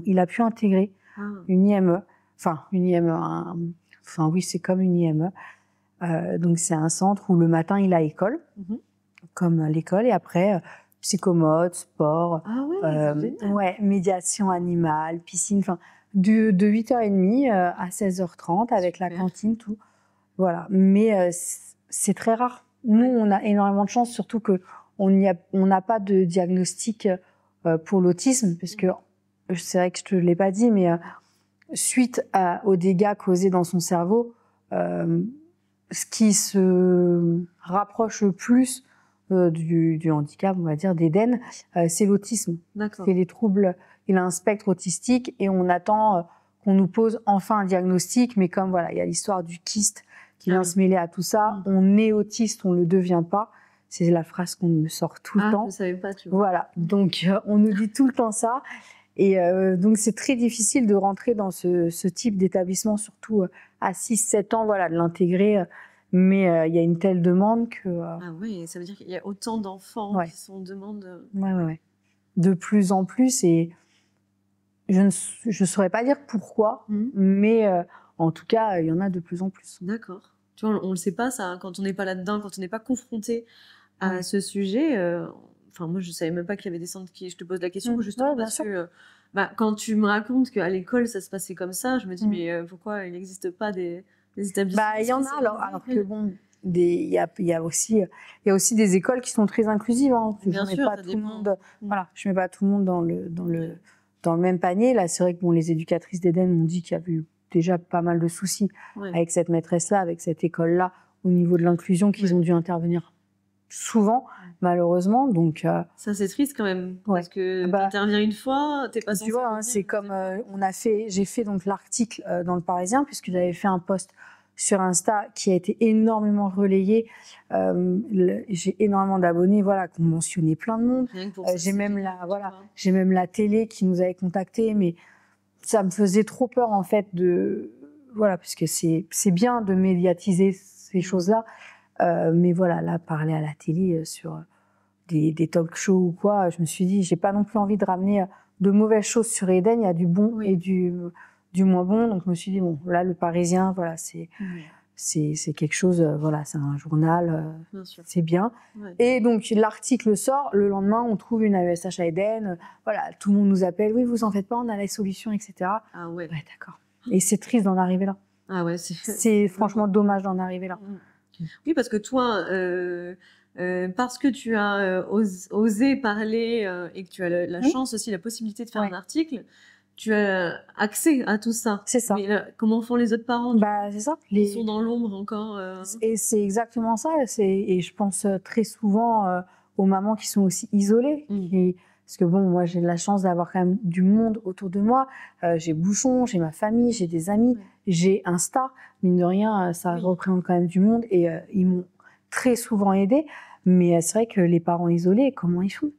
il a pu intégrer une IME. Enfin, une IME. Enfin, oui, c'est comme une IME. Donc, c'est un centre où le matin, il a école, comme l'école, et après, psychomote, sport, médiation animale, piscine, enfin, de 8h30 à 16h30 avec la cantine, tout. Voilà. Mais c'est très rare. Nous, on a énormément de chance, surtout qu'on n'a pas de diagnostic pour l'autisme, parce que c'est vrai que je te l'ai pas dit, mais suite aux dégâts causés dans son cerveau, ce qui se rapproche le plus du handicap, on va dire, d'Eden, c'est l'autisme. C'est les troubles. Il a un spectre autistique et on attend qu'on nous pose enfin un diagnostic, mais comme voilà, il y a l'histoire du kyste qui vient se mêler à tout ça, on est autiste, on le devient pas. C'est la phrase qu'on me sort tout le temps. Je savais pas, tu vois. Voilà, donc on nous dit tout le temps ça. Et donc c'est très difficile de rentrer dans ce type d'établissement, surtout à 6-7 ans, voilà, de l'intégrer. Mais il y a une telle demande que... Ah oui, ça veut dire qu'il y a autant d'enfants qui sont en demande. Ouais. De plus en plus, et je ne saurais pas dire pourquoi, mais en tout cas, il y en a de plus en plus. D'accord. Tu vois, on le sait pas, ça, quand on n'est pas là-dedans, quand on n'est pas confronté à ce sujet. Enfin, moi, je savais même pas qu'il y avait des centres qui... Je te pose la question justement parce que quand tu me racontes qu'à l'école, ça se passait comme ça, je me dis, mais pourquoi il n'existe pas des établissements? Il y en a, alors que bon... Il y a aussi des écoles qui sont très inclusives. Hein. Bien sûr, pas tout le monde, voilà, je mets pas tout le monde dans le même panier. Là, c'est vrai que les éducatrices d'Eden m'ont dit qu'il y avait eu déjà pas mal de soucis avec cette maîtresse-là, avec cette école-là, au niveau de l'inclusion, qu'ils ont dû intervenir souvent, malheureusement. Donc ça, c'est triste quand même, parce que tu interviens une fois, t'es pas censé. Tu vois, c'est comme j'ai fait donc l'article dans le Parisien, puisque j'avais fait un post sur Insta qui a été énormément relayé. J'ai énormément d'abonnés, voilà, qui ont mentionné plein de monde. J'ai même la télé qui nous avait contactés, mais ça me faisait trop peur en fait voilà, parce que c'est bien de médiatiser ces choses-là, mais voilà, là, parler à la télé sur des talk shows ou quoi, je me suis dit, j'ai pas non plus envie de ramener de mauvaises choses sur Eden. Il y a du bon et du moins bon, donc je me suis dit bon, là le Parisien, voilà, c'est quelque chose, voilà, c'est un journal, c'est bien. Et donc l'article sort, le lendemain on trouve une AESH à Eden, voilà, tout le monde nous appelle, oui, vous en faites pas, on a la solution, etc. Ah ouais. Ouais, d'accord. Et c'est triste d'en arriver là. Ah ouais, c'est franchement dommage d'en arriver là. Oui, parce que toi, parce que tu as osé parler et que tu as la chance aussi, la possibilité de faire un article, tu as accès à tout ça. C'est ça. Mais comment font les autres parents? C'est ça. Ils sont dans l'ombre encore. Et c'est exactement ça. Et je pense très souvent aux mamans qui sont aussi isolées. Parce que bon, moi, j'ai la chance d'avoir quand même du monde autour de moi. J'ai Bouchon, j'ai ma famille, j'ai des amis, j'ai Insta. Mine de rien, ça représente quand même du monde. Et ils m'ont très souvent aidée. Mais c'est vrai que les parents isolés, comment ils font?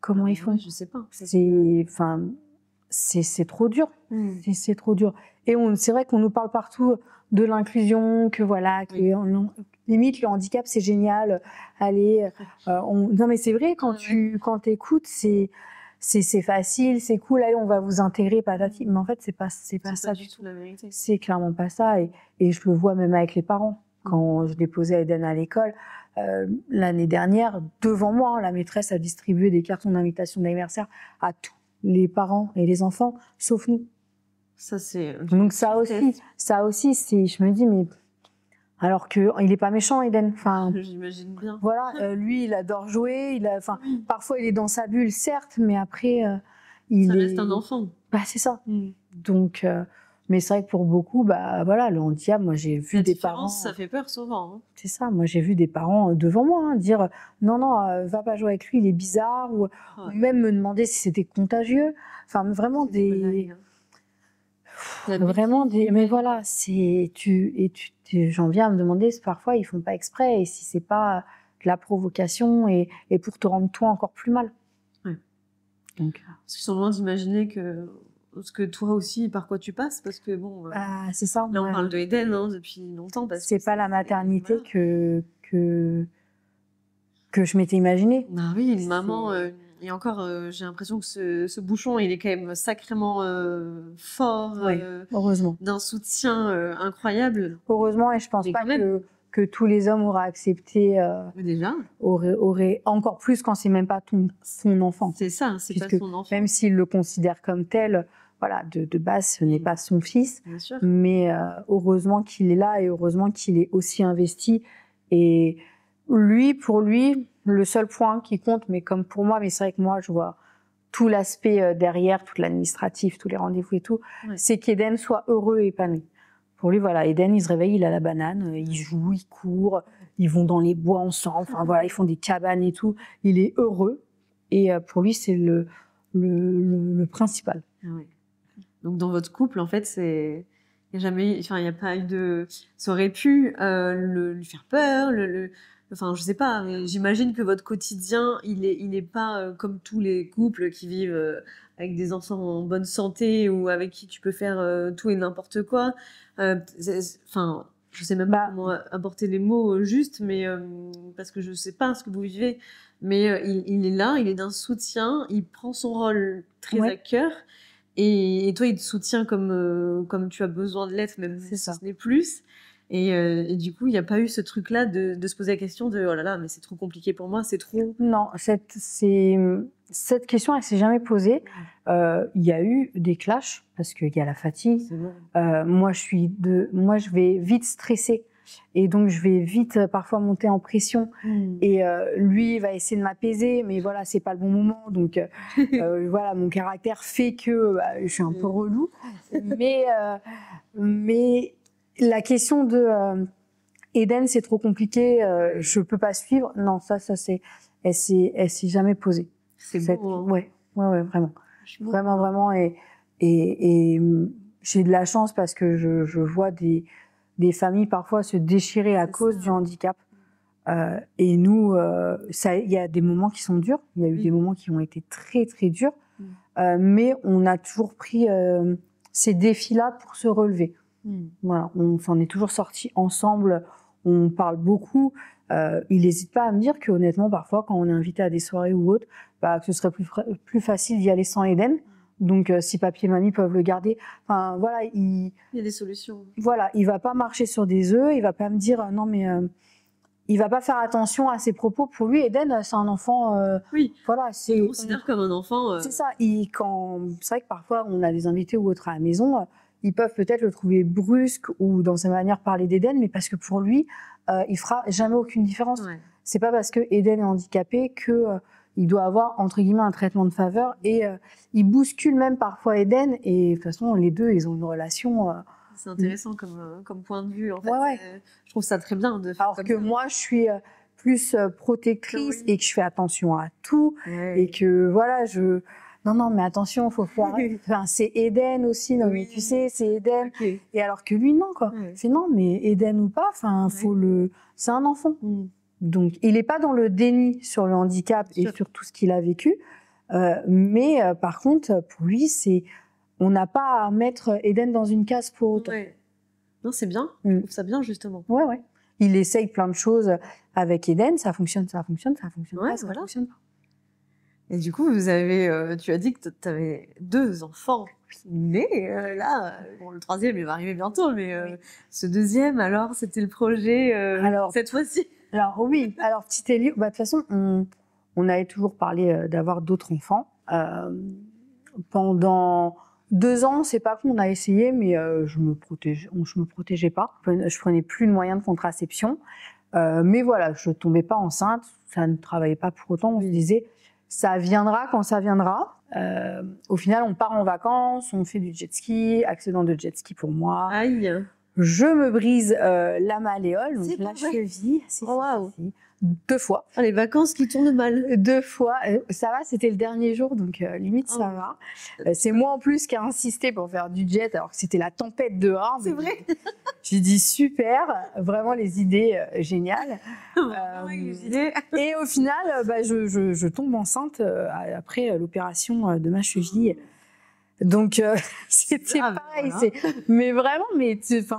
Comment ils font? Je sais pas. C'est trop dur. C'est trop dur. Et c'est vrai qu'on nous parle partout de l'inclusion, que voilà, limite le handicap c'est génial. Allez, non mais c'est vrai, quand t'écoutes, c'est facile, c'est cool. Allez, on va vous intégrer, patati. Mais en fait, c'est pas ça du tout. La vérité. C'est clairement pas ça. Et je le vois même avec les parents. quand je déposais Eden à l'école, l'année dernière, devant moi, la maîtresse a distribué des cartons d'invitation d'anniversaire à tous les parents et les enfants, sauf nous. Ça, c'est... Donc ça aussi, c'est, je me dis, mais alors que il est pas méchant, Eden. Enfin, j'imagine bien. Voilà, lui, il adore jouer. Parfois, il est dans sa bulle, certes, mais après, il ça reste un enfant. Bah, c'est ça. Donc, mais c'est vrai que pour beaucoup, bah voilà, le handicap, moi, j'ai vu des parents. Ça fait peur souvent. Hein. C'est ça. Moi, j'ai vu des parents devant moi dire non, va pas jouer avec lui, il est bizarre, ou même me demander si c'était contagieux. Enfin, vraiment des. Vraiment des. Mais voilà, j'en viens à me demander parfois ils font pas exprès et si c'est pas de la provocation et pour te rendre toi encore plus mal. Ouais. Donc, parce qu'ils sont loin d'imaginer ce que toi aussi par quoi tu passes, parce que bon. C'est ça. Là on parle de Eden depuis longtemps parce c'est pas la maternité que je m'étais imaginée. Ah oui, une maman. Et encore, j'ai l'impression que ce bouchon, il est quand même sacrément fort. Heureusement. D'un soutien incroyable. Heureusement, et je pense pas que tous les hommes auraient accepté. Déjà. Auraient encore plus quand c'est même pas son enfant. C'est ça, c'est pas son enfant. Même s'il le considère comme tel, voilà, de base, ce n'est pas son fils. Bien sûr. Mais heureusement qu'il est là et heureusement qu'il est aussi investi. Et pour lui, le seul point qui compte, mais comme pour moi, mais c'est vrai que moi, je vois tout l'aspect derrière, tout l'administratif, tous les rendez-vous et tout, c'est qu'Eden soit heureux et épanoui. Pour lui, voilà, Eden, il se réveille, il a la banane, il joue, il court, ils vont dans les bois ensemble, enfin voilà, ils font des cabanes et tout. Il est heureux et pour lui, c'est le principal. Ah ouais. Donc dans votre couple, en fait, il n'y a pas eu de, ça aurait pu lui faire peur, enfin, je sais pas, mais j'imagine que votre quotidien, il est pas comme tous les couples qui vivent avec des enfants en bonne santé ou avec qui tu peux faire tout et n'importe quoi. Enfin, je sais même pas comment apporter les mots justes, mais parce que je sais pas ce que vous vivez. Mais il est là, il est d'un soutien, il prend son rôle très à cœur. Et toi, il te soutient comme tu as besoin de l'être, même si ce n'est plus. Et du coup, il n'y a pas eu ce truc-là de se poser la question de « Oh là là, mais c'est trop compliqué pour moi, c'est trop... » Non, cette question, elle s'est jamais posée. Il y a eu des clashs, parce qu'il y a la fatigue. Moi, je vais vite stresser. Et donc, je vais vite parfois monter en pression. Et lui, il va essayer de m'apaiser, mais voilà, c'est pas le bon moment. Donc, voilà, mon caractère fait que je suis un peu relou. Mais la question de Eden, c'est trop compliqué, je peux pas suivre. Non, elle s'est jamais posée. C'est beau. Hein. Ouais, vraiment. Vraiment. Et j'ai de la chance parce que je vois des familles parfois se déchirer à cause du handicap. Et nous, il y a des moments qui sont durs. Il y a eu des moments qui ont été très, très durs. Mais on a toujours pris ces défis-là pour se relever. Voilà, on s'en est toujours sortis ensemble. On parle beaucoup. Il n'hésite pas à me dire que honnêtement, parfois, quand on est invité à des soirées ou autres, que ce serait plus facile d'y aller sans Eden. Donc, si papier et mamie peuvent le garder, enfin voilà, il y a des solutions. Voilà, il va pas marcher sur des œufs. Il va pas me dire non mais il va pas faire attention à ses propos. Pour lui, Eden, c'est un enfant. Oui. Voilà, il le considère comme un enfant. C'est ça. C'est vrai que parfois, on a des invités ou autres à la maison. Ils peuvent peut-être le trouver brusque ou dans sa manière de parler d'Eden, mais parce que pour lui, il fera jamais aucune différence. Ouais. C'est pas parce que Eden est handicapé que il doit avoir entre guillemets un traitement de faveur et il bouscule même parfois Eden et de toute façon les deux ils ont une relation. C'est intéressant comme point de vue en fait. Ouais. Je trouve ça très bien de faire alors que ça. Moi je suis plus protectrice et que je fais attention à tout et que voilà non, mais attention, faut faire. Enfin, c'est Eden aussi, non, mais tu sais, c'est Eden. Okay. Et alors que lui, non, quoi. C'est non, mais Eden ou pas, enfin, c'est un enfant. Donc, il n'est pas dans le déni sur le handicap et sur tout ce qu'il a vécu. Mais par contre, pour lui, on n'a pas à mettre Eden dans une case pour autant. Ouais. Non, c'est bien. Je trouve ça bien, justement. Ouais. Il essaye plein de choses avec Eden, ça fonctionne pas, ça fonctionne pas. Et du coup, vous avez, tu as dit que tu avais 2 enfants nés, là, bon, le 3e, il va arriver bientôt, mais ce 2e, alors, c'était le projet Alors, cette fois-ci? Alors oui, alors petit Elio, de toute façon, on avait toujours parlé d'avoir d'autres enfants. Pendant 2 ans, c'est pas qu'on a essayé, mais je me protégeais pas. Je prenais plus de moyens de contraception. Mais voilà, je tombais pas enceinte, ça ne travaillait pas pour autant. On se disait, ça viendra quand ça viendra. Au final, on part en vacances, on fait du jet ski, accident de jet ski pour moi. Aïe! Je me brise la malléole, donc la cheville. Waouh! 2 fois. Ah, les vacances qui tournent mal. 2 fois. Ça va, c'était le dernier jour, donc limite ça va. C'est moi en plus qui a insisté pour faire du jet, alors que c'était la tempête dehors. C'est vrai? J'ai dit super, vraiment les idées géniales. Et au final, je tombe enceinte après l'opération de ma cheville. Donc c'était pareil, voilà. mais vraiment,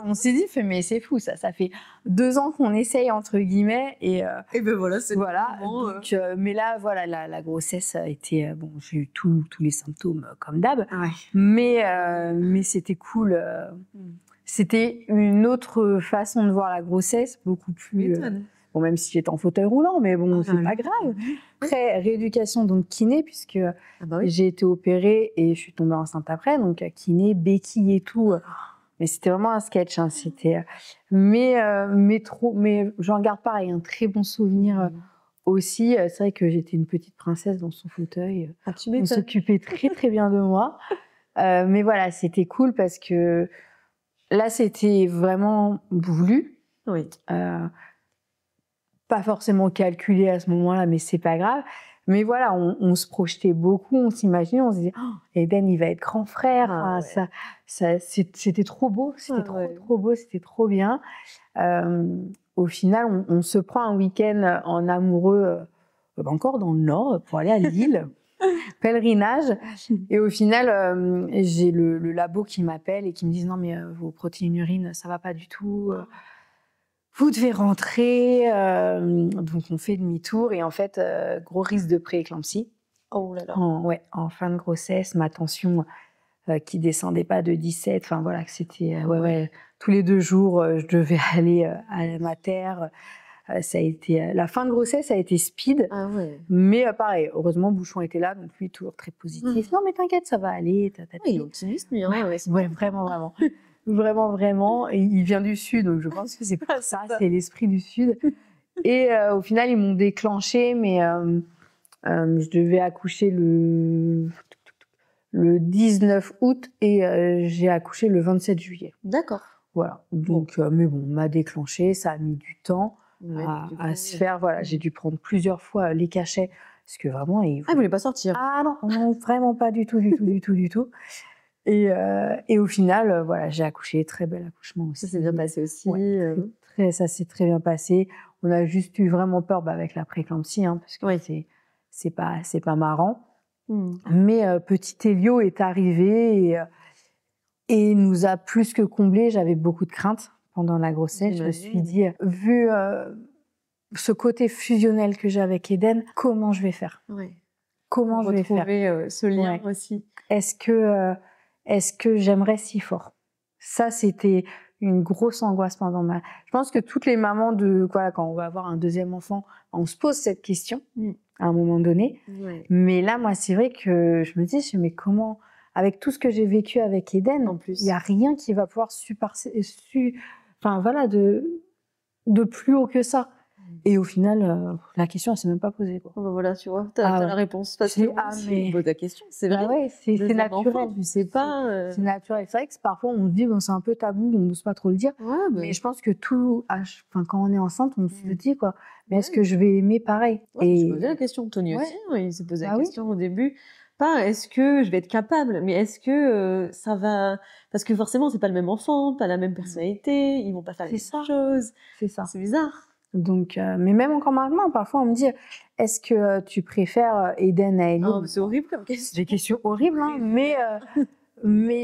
on s'est dit, mais c'est fou ça fait 2 ans qu'on essaye entre guillemets et ben voilà, c'est voilà. Donc, mais là voilà, la grossesse a été bon, j'ai eu tous les symptômes comme d'hab, mais c'était cool. C'était une autre façon de voir la grossesse, beaucoup plus. Bon, même si j'étais en fauteuil roulant, mais bon, c'est pas grave. Après, rééducation, donc kiné, puisque j'ai été opérée et je suis tombée enceinte après, donc kiné, béquille et tout. Mais c'était vraiment un sketch, hein, c'était. Mais j'en garde pareil, un très bon souvenir aussi. C'est vrai que j'étais une petite princesse dans son fauteuil. On s'occupait très très bien de moi. Mais voilà, c'était cool parce que là, c'était vraiment voulu. Oui. Pas forcément calculé à ce moment-là, mais c'est pas grave. Mais voilà, on se projetait beaucoup, on s'imaginait, on se disait, oh, Eden, il va être grand frère. C'était trop beau, c'était trop beau, c'était trop bien. Au final, on se prend un week-end en amoureux, encore dans le Nord, pour aller à Lille. Pèlerinage. Et au final, j'ai le labo qui m'appelle et qui me disent, non, mais vos protéines urines, ça va pas du tout. Vous devez rentrer. Donc, on fait demi-tour et en fait, gros risque de pré-éclampsie. Oh là là. En fin de grossesse, ma tension qui descendait pas de 17. Enfin, voilà, que c'était... tous les 2 jours, je devais aller à la mater. Ça a été... la fin de grossesse a été speed. Mais pareil, heureusement, Bouchon était là. Donc, lui, toujours très positif. Non, mais t'inquiète, ça va aller. Il est optimiste, lui. Vraiment. Vraiment. Et il vient du Sud, donc je pense que c'est pas ça, c'est l'esprit du Sud. Et au final, ils m'ont déclenché, mais je devais accoucher le 19 août et j'ai accouché le 27 juillet. D'accord. Voilà. Donc, mais bon, on m'a déclenché, ça a mis du temps à se faire. Voilà, j'ai dû prendre plusieurs fois les cachets parce que vraiment, il voulait pas sortir. Ah non, vraiment pas du tout. Et au final, voilà, j'ai accouché, très bel accouchement aussi. Ça s'est bien passé aussi. Ça s'est très bien passé. On a juste eu vraiment peur avec la prééclampsie, hein, parce que c'est pas marrant. Mais petit Elio est arrivé et nous a plus que comblé. J'avais beaucoup de craintes pendant la grossesse. Je me suis dit, vu ce côté fusionnel que j'ai avec Eden, comment je vais faire? Comment je vais faire? Retrouver ce lien aussi. Est-ce que j'aimerais si fort? Ça, c'était une grosse angoisse pendant Je pense que toutes les mamans quand on va avoir un 2e enfant, on se pose cette question à un moment donné. Mais là, moi, c'est vrai que je me dis, mais comment, avec tout ce que j'ai vécu avec Eden, en plus, il y a rien qui va pouvoir de plus haut que ça. Et au final, la question, elle s'est même pas posée, quoi. Voilà, tu vois, t'as la réponse. Parce que mais ta question, c'est vrai. C'est naturel. Tu sais pas. C'est naturel. C'est vrai que parfois, on se dit, c'est un peu tabou, on n'ose pas trop le dire. Mais je pense que quand on est enceinte, on se dit, quoi. Mais est-ce que je vais aimer pareil? Et je posais la question, Tony aussi, il s'est posé la question au début. Pas est-ce que je vais être capable, mais est-ce que ça va... Parce que forcément, c'est pas le même enfant, pas la même personnalité, ils vont pas faire les mêmes choses. C'est ça. C'est bizarre. Donc, mais même encore maintenant, parfois on me dit, est-ce que tu préfères Eden à Elio? C'est horrible comme question. Des questions horribles, hein, mais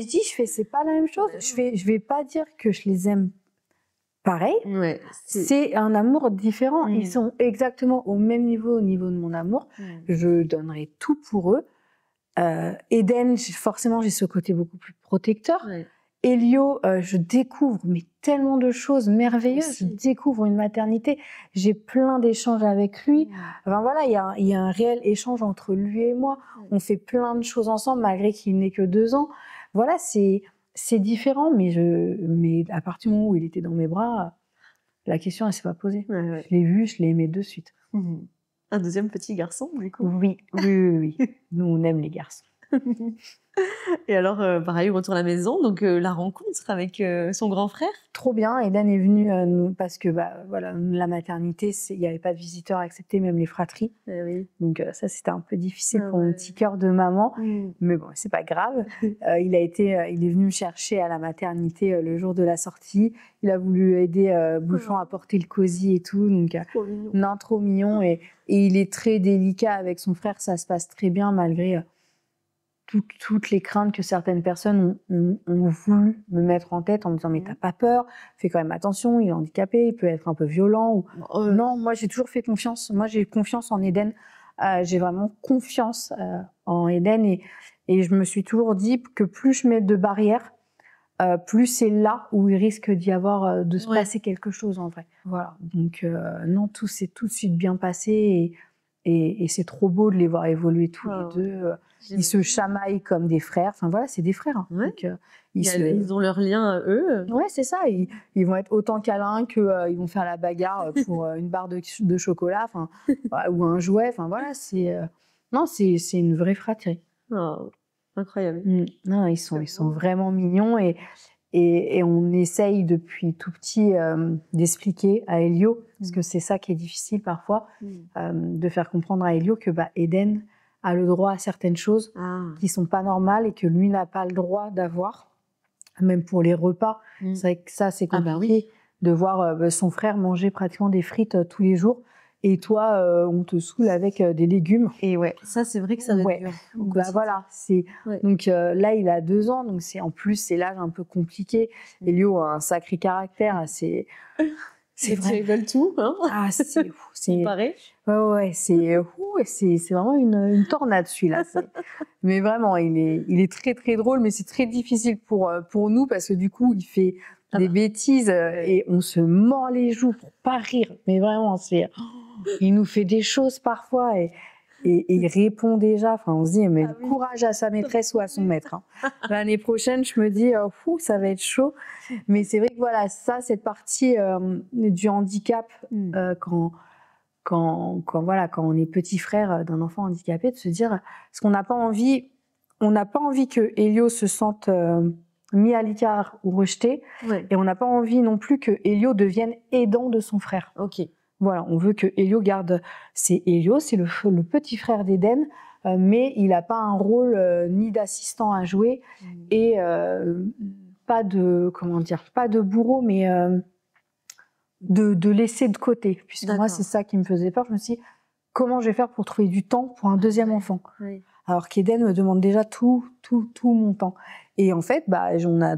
je dis, c'est pas la même chose. Je vais pas dire que je les aime pareil. Ouais. C'est un amour différent. Ils sont exactement au même niveau, au niveau de mon amour. Je donnerai tout pour eux. Eden, forcément, j'ai ce côté beaucoup plus protecteur. Elio, je découvre mais tellement de choses merveilleuses. Je découvre une maternité. J'ai plein d'échanges avec lui. Enfin voilà, il y a un réel échange entre lui et moi. On fait plein de choses ensemble malgré qu'il n'ait que 2 ans. Voilà, c'est différent, mais à partir du moment où il était dans mes bras, la question elle s'est pas posée. Je l'ai vu, je l'ai aimé de suite. Un deuxième petit garçon, du coup. Oui. Nous on aime les garçons. Et alors, pareil, retour à la maison, donc la rencontre avec son grand frère. Trop bien, Eden est venu parce que voilà, la maternité, il n'y avait pas de visiteurs acceptés, même les fratries. Donc ça, c'était un peu difficile pour mon petit cœur de maman, mais bon, c'est pas grave. Il est venu me chercher à la maternité le jour de la sortie. Il a voulu aider Bouchon à porter le cosy et tout, donc trop mignon. Non, trop mignon et il est très délicat avec son frère. Ça se passe très bien malgré toutes les craintes que certaines personnes ont voulu me mettre en tête en me disant mais t'as pas peur, fais quand même attention, il est handicapé, il peut être un peu violent. Non, moi j'ai toujours fait confiance. Moi j'ai confiance en Eden. J'ai vraiment confiance en Eden et je me suis toujours dit que plus je mets de barrières, plus c'est là où il risque d'y avoir de se passer quelque chose en vrai. Voilà. Donc non, tout s'est tout de suite bien passé et c'est trop beau de les voir évoluer tous les deux. Ils se chamaillent comme des frères. Enfin voilà, c'est des frères. Hein. Donc, ils ont leur lien à eux. Ouais, c'est ça. Ils vont être autant câlins que ils vont faire la bagarre pour une barre de chocolat, enfin ou un jouet. Enfin voilà, c'est une vraie fratrie. Oh, incroyable. Non, ils sont vraiment mignons et on essaye depuis tout petit d'expliquer à Elio, parce que c'est ça qui est difficile parfois, de faire comprendre à Elio que Eden a le droit à certaines choses qui sont pas normales et que lui n'a pas le droit d'avoir, même pour les repas. C'est vrai que ça, c'est compliqué de voir son frère manger pratiquement des frites tous les jours et toi, on te saoule avec des légumes. Et ça, c'est vrai que ça va être dur. Donc voilà, donc là, il a 2 ans, donc c'est l'âge un peu compliqué. Elio a un sacré caractère, c'est vrai. Ils veulent tout, hein. Ah, c'est pareil. Ouais, c'est vraiment une tornade celui-là. Mais vraiment, il est très très drôle, mais c'est très difficile pour nous parce que du coup, il fait des bêtises et on se mord les joues pour pas rire. Mais vraiment, il nous fait des choses parfois et il répond déjà. Enfin, on se dit, mais courage à sa maîtresse ou à son maître. Hein. L'année prochaine, je me dis, ça va être chaud. Mais c'est vrai que voilà, cette partie du handicap, quand on est petit frère d'un enfant handicapé, de se dire, parce qu'on n'a pas envie que Elio se sente mis à l'écart ou rejeté, et on n'a pas envie non plus que Elio devienne aidant de son frère. Voilà, on veut que Elio garde. C'est Elio, c'est le petit frère d'Eden, mais il n'a pas un rôle ni d'assistant à jouer et pas de bourreau, mais de laisser de côté. Puisque moi, c'est ça qui me faisait peur. Je me suis dit, comment je vais faire pour trouver du temps pour un deuxième enfant ? Alors qu'Eden me demande déjà tout mon temps. Et en fait, on a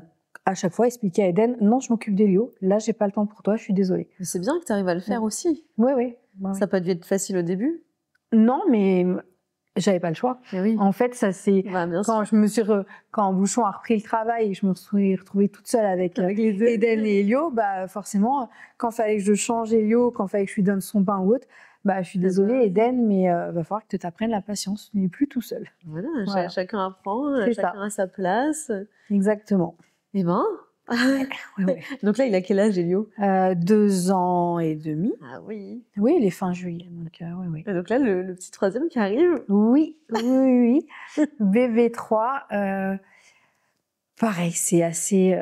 à chaque fois expliqué à Eden, non, je m'occupe d'Elio, là, j'ai pas le temps pour toi, je suis désolée. Mais c'est bien que tu arrives à le faire aussi. Oui. Ça n'a pas dû être facile au début. Non, mais j'avais pas le choix. En fait, ça c'est quand Bouchon a repris le travail et je me suis retrouvée toute seule avec Eden et Elio, forcément, quand fallait que je change Elio, quand fallait que je lui donne son pain ou autre, je suis désolée Eden, mais va falloir que tu apprennes la patience, tu n'es plus tout seul. Voilà. Chacun apprend, chacun a sa place. Exactement. Eh ben. Donc là, il a quel âge, Elio ? 2 ans et demi. Ah oui. Oui, il est fin juillet. Donc, Et donc là, le petit troisième qui arrive. Oui. Bébé 3. Pareil, c'est assez...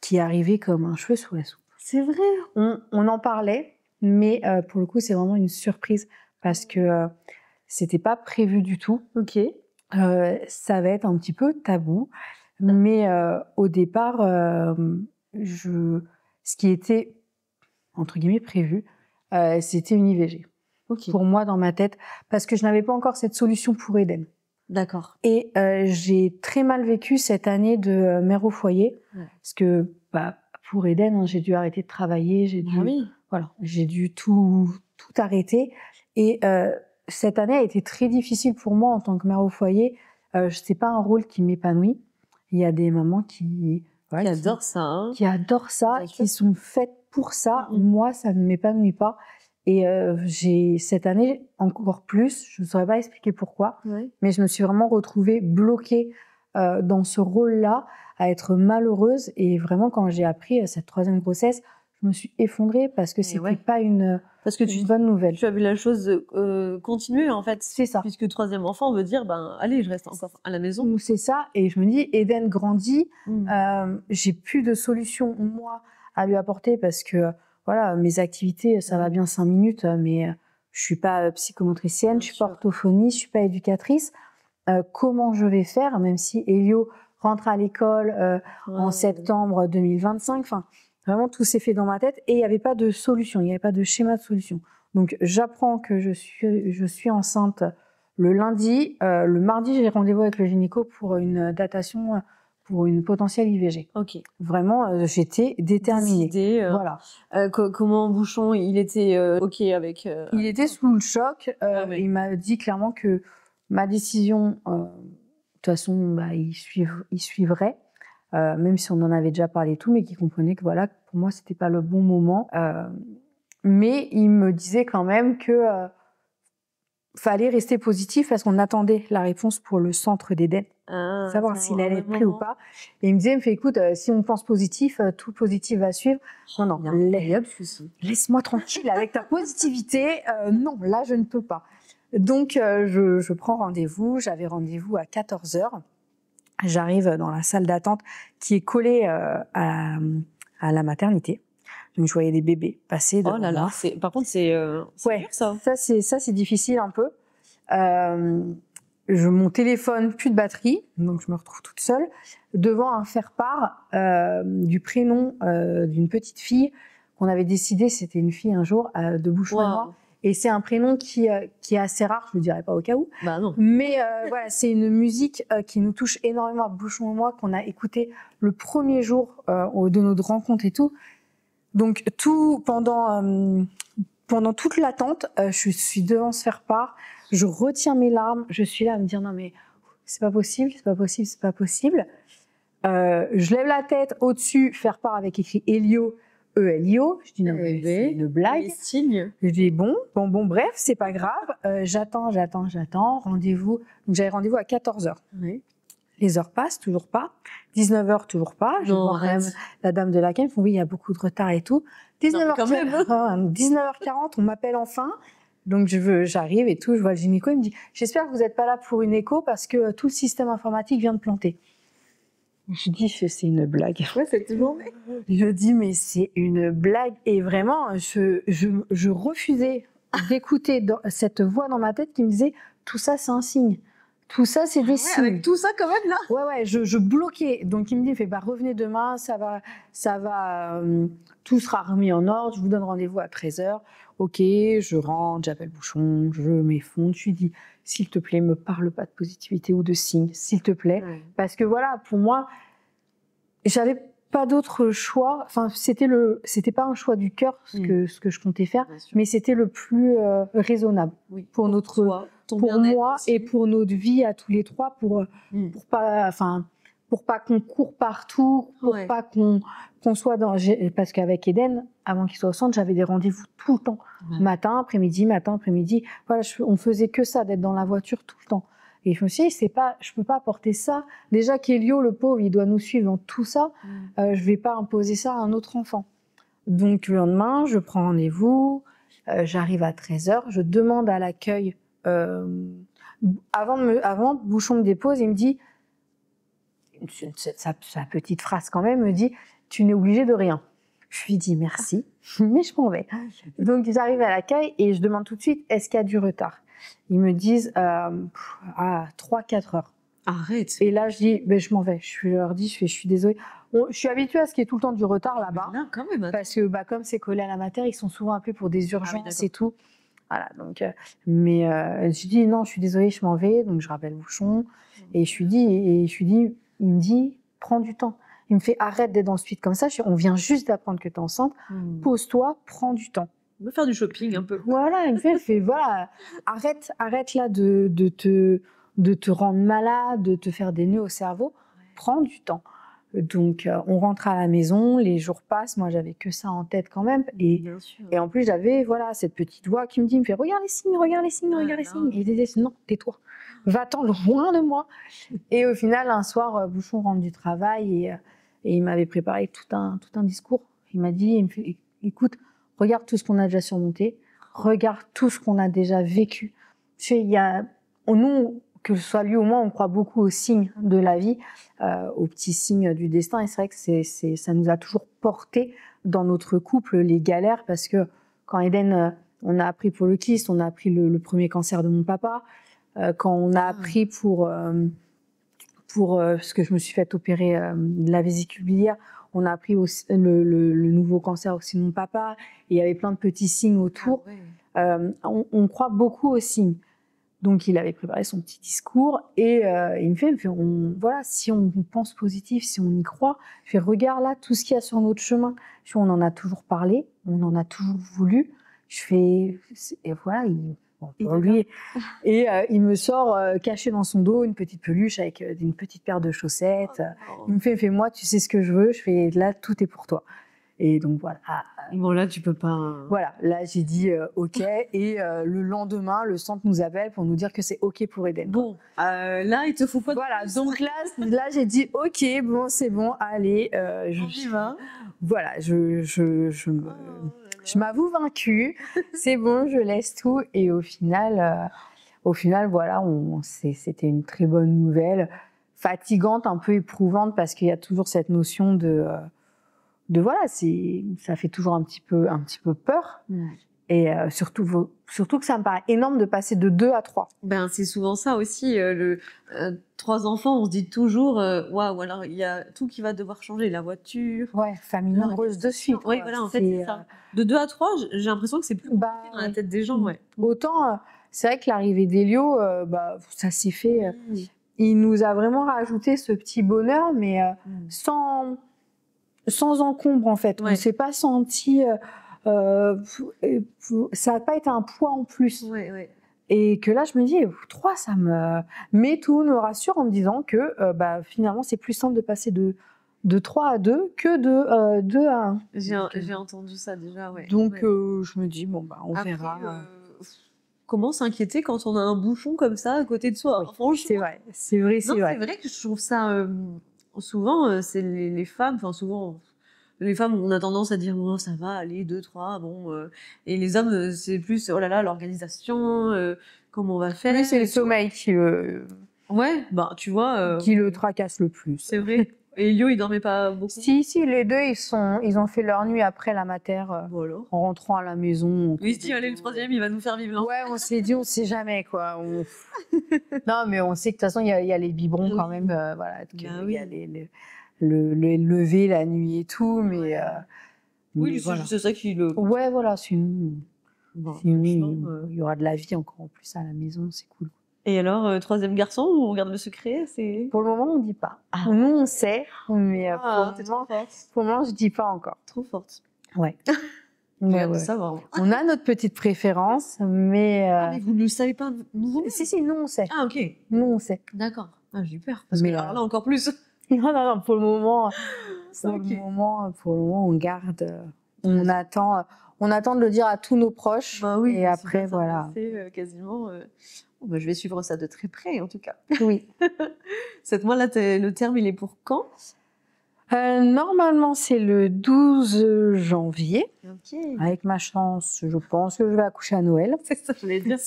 qui est arrivé comme un cheveu sous la soupe. C'est vrai. On en parlait, mais pour le coup, c'est vraiment une surprise parce que c'était pas prévu du tout. Ça va être un petit peu tabou. Mais au départ, ce qui était, entre guillemets, prévu, c'était une IVG. Pour moi, dans ma tête, parce que je n'avais pas encore cette solution pour Eden. D'accord. Et j'ai très mal vécu cette année de mère au foyer, parce que pour Eden, hein, j'ai dû arrêter de travailler, j'ai dû tout arrêter. Et cette année a été très difficile pour moi en tant que mère au foyer. C'est pas un rôle qui m'épanouit. Il y a des mamans qui adorent ça, hein. Qui adorent ça, qui sont faites pour ça. Moi, ça ne m'épanouit pas. Et cette année encore plus, je ne saurais pas expliquer pourquoi, mais je me suis vraiment retrouvée bloquée dans ce rôle-là, à être malheureuse. Et vraiment, quand j'ai appris cette 3e grossesse, je me suis effondrée parce que c'était pas une bonne nouvelle. Tu as vu la chose continuer, en fait. C'est ça. Puisque 3e enfant veut dire, allez, je reste encore à la maison. C'est ça. Et je me dis, Eden grandit, j'ai plus de solution, moi, à lui apporter parce que, voilà, mes activités, ça va bien 5 minutes, mais je suis pas psychomotricienne, je suis pas orthophoniste, je suis pas éducatrice. Comment je vais faire, même si Elio rentre à l'école en septembre 2025, enfin, vraiment, tout s'est fait dans ma tête et il n'y avait pas de solution, il n'y avait pas de schéma de solution. Donc, j'apprends que je suis enceinte le lundi. Le mardi, j'ai rendez-vous avec le gynéco pour une datation pour une potentielle IVG. Ok. Vraiment, j'étais déterminée. Décidée, voilà. Comment Bouchon, il était ok avec... Il était sous le choc. Il m'a dit clairement que ma décision, de toute façon, il suivrait. Même si on en avait déjà parlé et tout, mais qui comprenait que voilà, pour moi, c'était pas le bon moment. Mais il me disait quand même que fallait rester positif parce qu'on attendait la réponse pour le centre d'Eden, savoir s'il allait être pris ou pas. Et il me disait, écoute, si on pense positif, tout positif va suivre. Non, laisse-moi tranquille avec ta positivité. Non, là, je ne peux pas. Donc, je prends rendez-vous. J'avais rendez-vous à 14h. J'arrive dans la salle d'attente qui est collée à la maternité. Donc, je voyais des bébés passer devant moi. Par contre, c'est dur, ça. Ça, c'est difficile un peu. Mon téléphone, plus de batterie, donc je me retrouve toute seule devant un faire-part du prénom d'une petite fille qu'on avait décidé, c'était une fille un jour, de Bouchon et moi. Et c'est un prénom qui est assez rare, je ne le dirais pas au cas où. Non. Mais voilà, c'est une musique qui nous touche énormément à Bouchon et moi, qu'on a écouté le premier jour de notre rencontre et tout. Donc pendant toute l'attente, je suis devant ce faire-part, je retiens mes larmes, je suis là à me dire non mais c'est pas possible. Je lève la tête au-dessus, faire-part avec écrit Elio, E-L-I-O. Je dis non mais c'est une blague. Je dis bon, bref, c'est pas grave. J'attends, rendez-vous. Donc j'avais rendez-vous à 14h. Oui. Les heures passent, toujours pas. 19h, toujours pas. Je vois quand même la dame de l'accueil, ils font oui, il y a beaucoup de retard et tout. 19h40, on m'appelle enfin. Donc j'arrive et tout, je vois le gynéco, il me dit j'espère que vous n'êtes pas là pour une écho parce que tout le système informatique vient de planter. Je dis c'est une blague. Ouais, cette journée. Je dis mais c'est une blague et vraiment je refusais d'écouter cette voix dans ma tête qui me disait tout ça c'est un signe. Tout ça, c'est des signes. Avec tout ça, quand même, là. Ouais, je bloquais. Donc, il me dit, revenez demain, tout sera remis en ordre, je vous donne rendez-vous à 13h. Ok, je rentre, j'appelle Bouchon, je m'effondre, je lui dis, s'il te plaît, me parle pas de positivité ou de signes, s'il te plaît. Parce que voilà, pour moi, j'avais pas d'autre choix. Enfin, c'était pas un choix du cœur, ce que je comptais faire, mais c'était le plus raisonnable pour moi aussi. Et pour notre vie à tous les trois, pour pas qu'on court partout, pour pas qu'on soit parce qu'avec Eden, avant qu'il soit au centre, j'avais des rendez-vous tout le temps, matin, après-midi. Voilà, on faisait que ça, d'être dans la voiture tout le temps. Et je me suis dit, je peux pas apporter ça. Déjà qu'Elio, le pauvre, il doit nous suivre dans tout ça. Je vais pas imposer ça à un autre enfant. Donc, le lendemain, je prends rendez-vous. J'arrive à 13h. Je demande à l'accueil, avant, Bouchon me dépose, il me dit, sa petite phrase quand même, me dit, tu n'es obligé de rien. Je lui dis merci, mais je m'en vais. Donc, j'arrive à l'accueil et je demande tout de suite, est-ce qu'il y a du retard? Ils me disent, 3-4 heures. Arrête. Et là, je dis, je m'en vais. Je leur dis, je suis désolée. Je suis habituée à ce qu'il y ait tout le temps du retard là-bas. Là, quand même. Parce que, comme c'est collé à la mater, ils sont souvent appelés pour des urgences et tout. Voilà, donc, je dis, non, je suis désolée, je m'en vais. Donc, je rappelle Bouchon. Et je lui dis, il me dit, prends du temps. Il me fait arrête d'être dans le speed comme ça. On vient juste d'apprendre que tu es enceinte. Pose-toi, prends du temps. On va faire du shopping un peu. Voilà, il me fait voilà, arrête là de te rendre malade, de te faire des nœuds au cerveau. Prends du temps. Donc, on rentre à la maison, les jours passent. Moi, j'avais que ça en tête quand même. Et en plus, j'avais voilà cette petite voix qui me fait regarde les signes, regarde les signes, regarde les signes. Et il disait non, tais-toi, va-t'en loin de moi. Et au final, un soir, Bouchon rentre du travail et il m'avait préparé tout un discours. Il m'a dit, écoute, regarde tout ce qu'on a déjà surmonté, regarde tout ce qu'on a déjà vécu. Tu sais, nous, que ce soit lui ou moi, on croit beaucoup aux signes de la vie, aux petits signes du destin. Et c'est vrai que ça nous a toujours porté dans notre couple les galères, parce que quand Eden, on a appris pour le kyste, on a appris le premier cancer de mon papa, quand on a appris pour ce que je me suis fait opérer de la vésicule biliaire, on a appris aussi le nouveau cancer aussi de mon papa. Et il y avait plein de petits signes autour. On croit beaucoup aux signes. Donc, il avait préparé son petit discours et il me fait voilà, si on pense positif, si on y croit, je fais, regarde là tout ce qu'il y a sur notre chemin. Je fais, on en a toujours parlé, on en a toujours voulu. Je fais, et voilà, lui. Et il me sort caché dans son dos une petite peluche avec une petite paire de chaussettes. Il me fait, moi, tu sais ce que je veux. Je fais, là, tout est pour toi. Et donc voilà. Bon, là, tu peux pas. Voilà, là, j'ai dit OK. Et le lendemain, le centre nous appelle pour nous dire que c'est OK pour Eden. Bon, là, il te faut pas. Voilà, donc là j'ai dit OK, bon, c'est bon, allez. On y va. Voilà, je m'avoue vaincue. C'est bon, je laisse tout. Et au final, voilà, c'était une très bonne nouvelle. Fatigante, un peu éprouvante, parce qu'il y a toujours cette notion de voilà, ça fait toujours un petit peu peur. Et surtout que ça me paraît énorme de passer de 2 à 3. Ben, c'est souvent ça aussi. 3 enfants, on se dit toujours, waouh, alors il y a tout qui va devoir changer, la voiture. Ouais, famille nombreuse de suite. Oui, voilà, en fait, c'est ça. De 2 à 3, j'ai l'impression que c'est plus compliqué dans la tête des gens. Ouais. Autant, c'est vrai que l'arrivée d'Elio, ça s'est fait. Il nous a vraiment rajouté ce petit bonheur, mais sans encombre, en fait. On ne s'est pas senti. Ça n'a pas été un poids en plus. Et que là, je me dis, 3, ça me. Mais tout me rassure en me disant que finalement, c'est plus simple de passer de 3 à 2 que de 2 à 1. J'ai entendu ça déjà, ouais. Donc, je me dis, on verra. Comment s'inquiéter quand on a un bouchon comme ça à côté de soi? Franchement, c'est vrai. C'est vrai que je trouve ça. Souvent, c'est les femmes, enfin, souvent. Les femmes, on a tendance à dire, oh, ça va, allez, 2, 3, bon. Et les hommes, c'est plus, oh là là, l'organisation, comment on va faire. Oui, c'est le sommeil qui le. Ouais, bah, tu vois. Qui le tracasse le plus. C'est vrai. Et Elio, il dormait pas beaucoup? Si, les deux, ils ont fait leur nuit après la mater, en rentrant à la maison. Oui, si, allez, le 3e, il va nous faire vivre. Ouais, on s'est dit, on sait jamais, quoi. Non, mais on sait que de toute façon, il y a les biberons quand même, voilà. Il y a le lever la nuit et tout, mais. Oui, voilà. C'est ça qui le. Ouais, voilà, sinon il y aura de la vie encore en plus à la maison, c'est cool. Et alors, 3e garçon, on garde le secret? Pour le moment, on ne dit pas. Nous, on sait, mais pour le moment, je ne dis pas encore. Trop forte. Ouais. Ouais. Savoir. On a notre petite préférence, mais... mais vous ne le savez pas, vous? Si, nous, on sait. Ah, ok. Nous, on sait. D'accord. Ah, j'ai eu peur, parce que alors là, encore plus. Non, pour le moment, on garde... On attend de le dire à tous nos proches, et après, voilà. Quasiment... je vais suivre ça de très près, en tout cas. Oui. Cette mois-là, le terme, il est pour quand? Normalement, c'est le 12 janvier. Ok. Avec ma chance, je pense que je vais accoucher à Noël. C'est ça, je voulais dire.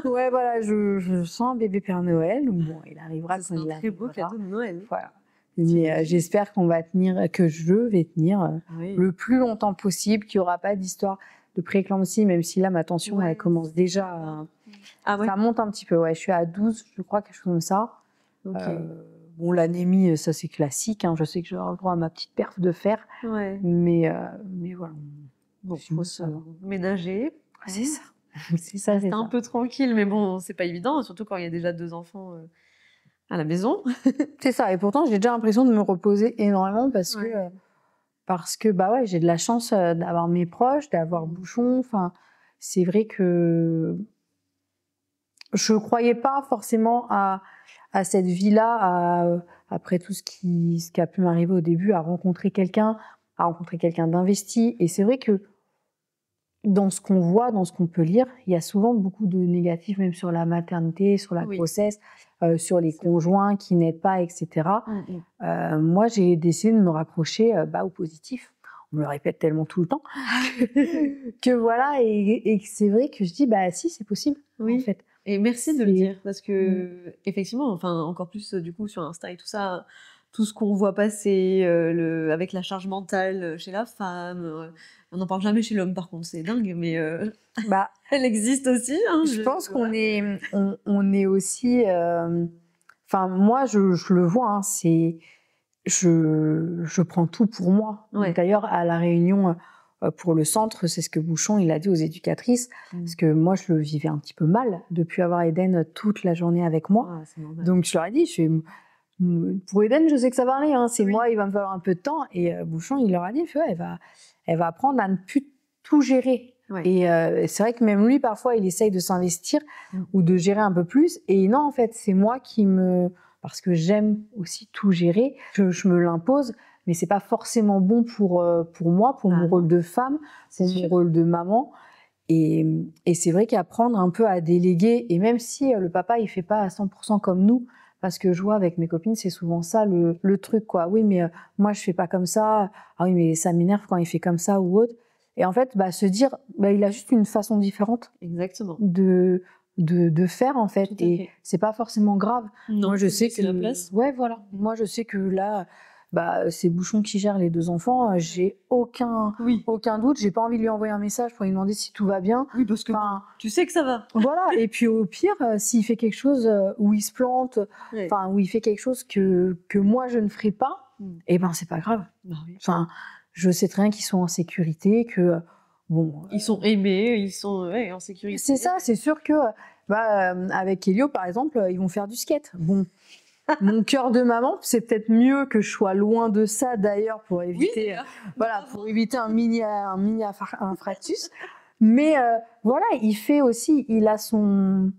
Ouais, voilà, je sens un bébé Père Noël. Bon, il arrivera quand il arrivera. C'est un très beau cadeau de Noël. Voilà. Mais j'espère que je vais tenir le plus longtemps possible, qu'il n'y aura pas d'histoire de prééclampsie, même si là, ma tension, elle commence déjà. Ça monte un petit peu, je suis à 12, je crois, quelque chose comme ça. Okay. Bon, l'anémie, ça c'est classique, je sais que je vais avoir le droit à ma petite perf de fer, mais voilà. Bon, il faut se ménager. C'est ça. C'est un peu tranquille, mais bon, c'est pas évident, surtout quand il y a déjà 2 enfants à la maison. C'est ça. Et pourtant, j'ai déjà l'impression de me reposer énormément parce que bah ouais, j'ai de la chance d'avoir mes proches, d'avoir Bouchon. Enfin, c'est vrai que je croyais pas forcément à cette vie-là, après tout ce qui a pu m'arriver au début, à rencontrer quelqu'un d'investi. Et c'est vrai que dans ce qu'on voit, dans ce qu'on peut lire, il y a souvent beaucoup de négatifs, même sur la maternité, sur la grossesse, sur les conjoints qui n'aident pas, etc. Moi, j'ai décidé de me rapprocher au positif. On me le répète tellement tout le temps que voilà, et c'est vrai que je dis si, c'est possible, en fait. Et merci de le dire, parce que effectivement, enfin encore plus du coup sur Insta et tout ça, tout ce qu'on voit passer avec la charge mentale chez la femme, on n'en parle jamais chez l'homme par contre, c'est dingue, mais elle existe aussi. Hein, je pense qu'on on est aussi, enfin moi je le vois, hein, c'est je prends tout pour moi. D'ailleurs à la réunion pour le centre, c'est ce que Bouchon il a dit aux éducatrices, parce que moi je le vivais un petit peu mal depuis avoir Eden toute la journée avec moi. Donc je leur ai dit, pour Eden je sais que ça va aller, hein, c'est moi, il va me falloir un peu de temps. Et Bouchon il leur a dit, elle va apprendre à ne plus tout gérer. Et c'est vrai que même lui parfois il essaye de s'investir ou de gérer un peu plus. Et non, en fait c'est moi parce que j'aime aussi tout gérer, je me l'impose. Mais c'est pas forcément bon pour moi, pour mon rôle de femme, pour mon rôle de maman. Et c'est vrai qu'apprendre un peu à déléguer, et même si le papa il fait pas à 100% comme nous, parce que je vois avec mes copines, c'est souvent ça le truc, quoi. Oui, mais moi je fais pas comme ça. Ah oui, mais ça m'énerve quand il fait comme ça ou autre. Et en fait, se dire, il a juste une façon différente. Exactement. De faire, en fait. Et c'est pas forcément grave. Non, moi je sais que la place. Ouais, voilà. Moi je sais que là, c'est Bouchon qui gère les 2 enfants. J'ai aucun doute. J'ai pas envie de lui envoyer un message pour lui demander si tout va bien. Oui, parce que tu sais que ça va. Voilà. Et puis au pire, s'il fait quelque chose où il se plante, où il fait quelque chose que moi je ne ferai pas, c'est pas grave. Enfin, je sais très bien qu'ils sont en sécurité, que ils sont aimés, ils sont en sécurité. C'est ça. C'est sûr que avec Elio, par exemple, ils vont faire du skate. Bon. Mon cœur de maman, c'est peut-être mieux que je sois loin de ça d'ailleurs pour éviter, pour éviter un mini infarctus. Mais voilà, il a son.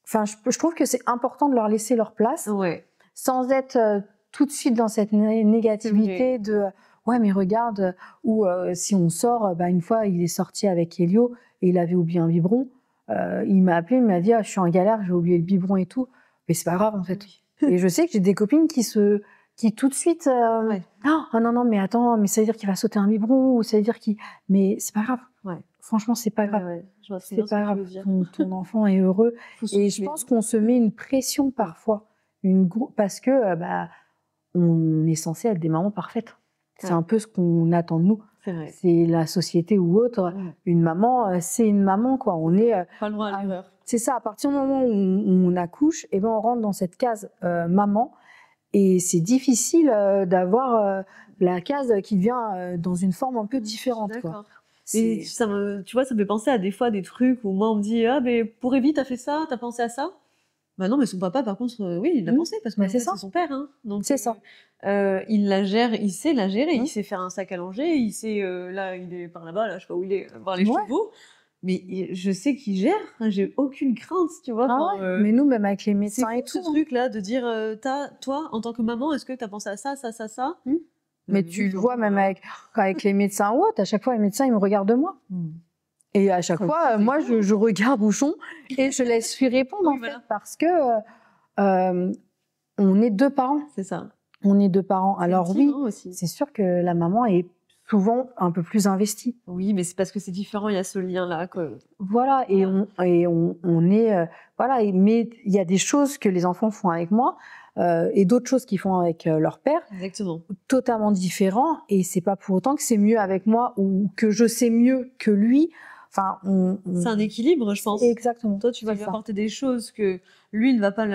Enfin, je trouve que c'est important de leur laisser leur place, sans être tout de suite dans cette négativité de ouais mais regarde, ou si on sort, une fois il est sorti avec Elio et il avait oublié un biberon, il m'a appelé, il m'a dit je suis en galère, j'ai oublié le biberon et tout, mais c'est pas grave en fait. Et je sais que j'ai des copines qui tout de suite non mais attends, mais ça veut dire qu'il va sauter un biberon, ou ça veut dire mais c'est pas grave. Franchement c'est pas grave. C'est pas grave. Ton enfant est heureux. Et je pense qu'on se met une pression parfois, parce que on est censé être des mamans parfaites. C'est un peu ce qu'on attend de nous. C'est la société ou autre. Une maman, c'est une maman, quoi. On est pas le droit à l'erreur. C'est ça. À partir du moment où on accouche, on rentre dans cette case maman, et c'est difficile d'avoir la case qui devient dans une forme un peu différente. D'accord. Et tu vois, ça me fait penser à des fois des trucs où moi on me dit mais pour Evie t'as fait ça, t'as pensé à ça. Bah non, mais son papa, par contre, oui, il l'a pensé, parce que c'est son père. Hein. Donc, c'est ça. Il la gère, il sait la gérer, il sait faire un sac à langer, il sait, là, il est par là-bas, là, je sais pas où il est, voir les chevaux. Mais je sais qu'il gère, j'ai aucune crainte, tu vois. Mais nous, même avec les médecins et tout. C'est ce truc-là de dire, toi, en tant que maman, est-ce que t'as pensé à ça, ça, ça, ça Mais tu le vois, même avec les médecins ou autres, à chaque fois, les médecins, ils me regardent de moi. Et à chaque fois, moi, je regarde Bouchon et je laisse lui répondre, fait, parce que on est 2 parents. C'est ça. On est 2 parents. Alors oui, c'est sûr que la maman est souvent un peu plus investie. Oui, mais c'est parce que c'est différent, il y a ce lien-là. Voilà, et on est... mais il y a des choses que les enfants font avec moi, et d'autres choses qu'ils font avec leur père. Exactement. Totalement différents, et c'est pas pour autant que c'est mieux avec moi ou que je sais mieux que lui. Enfin, c'est un équilibre, je pense. Exactement. Toi, tu vas lui apporter des choses que lui ne va pas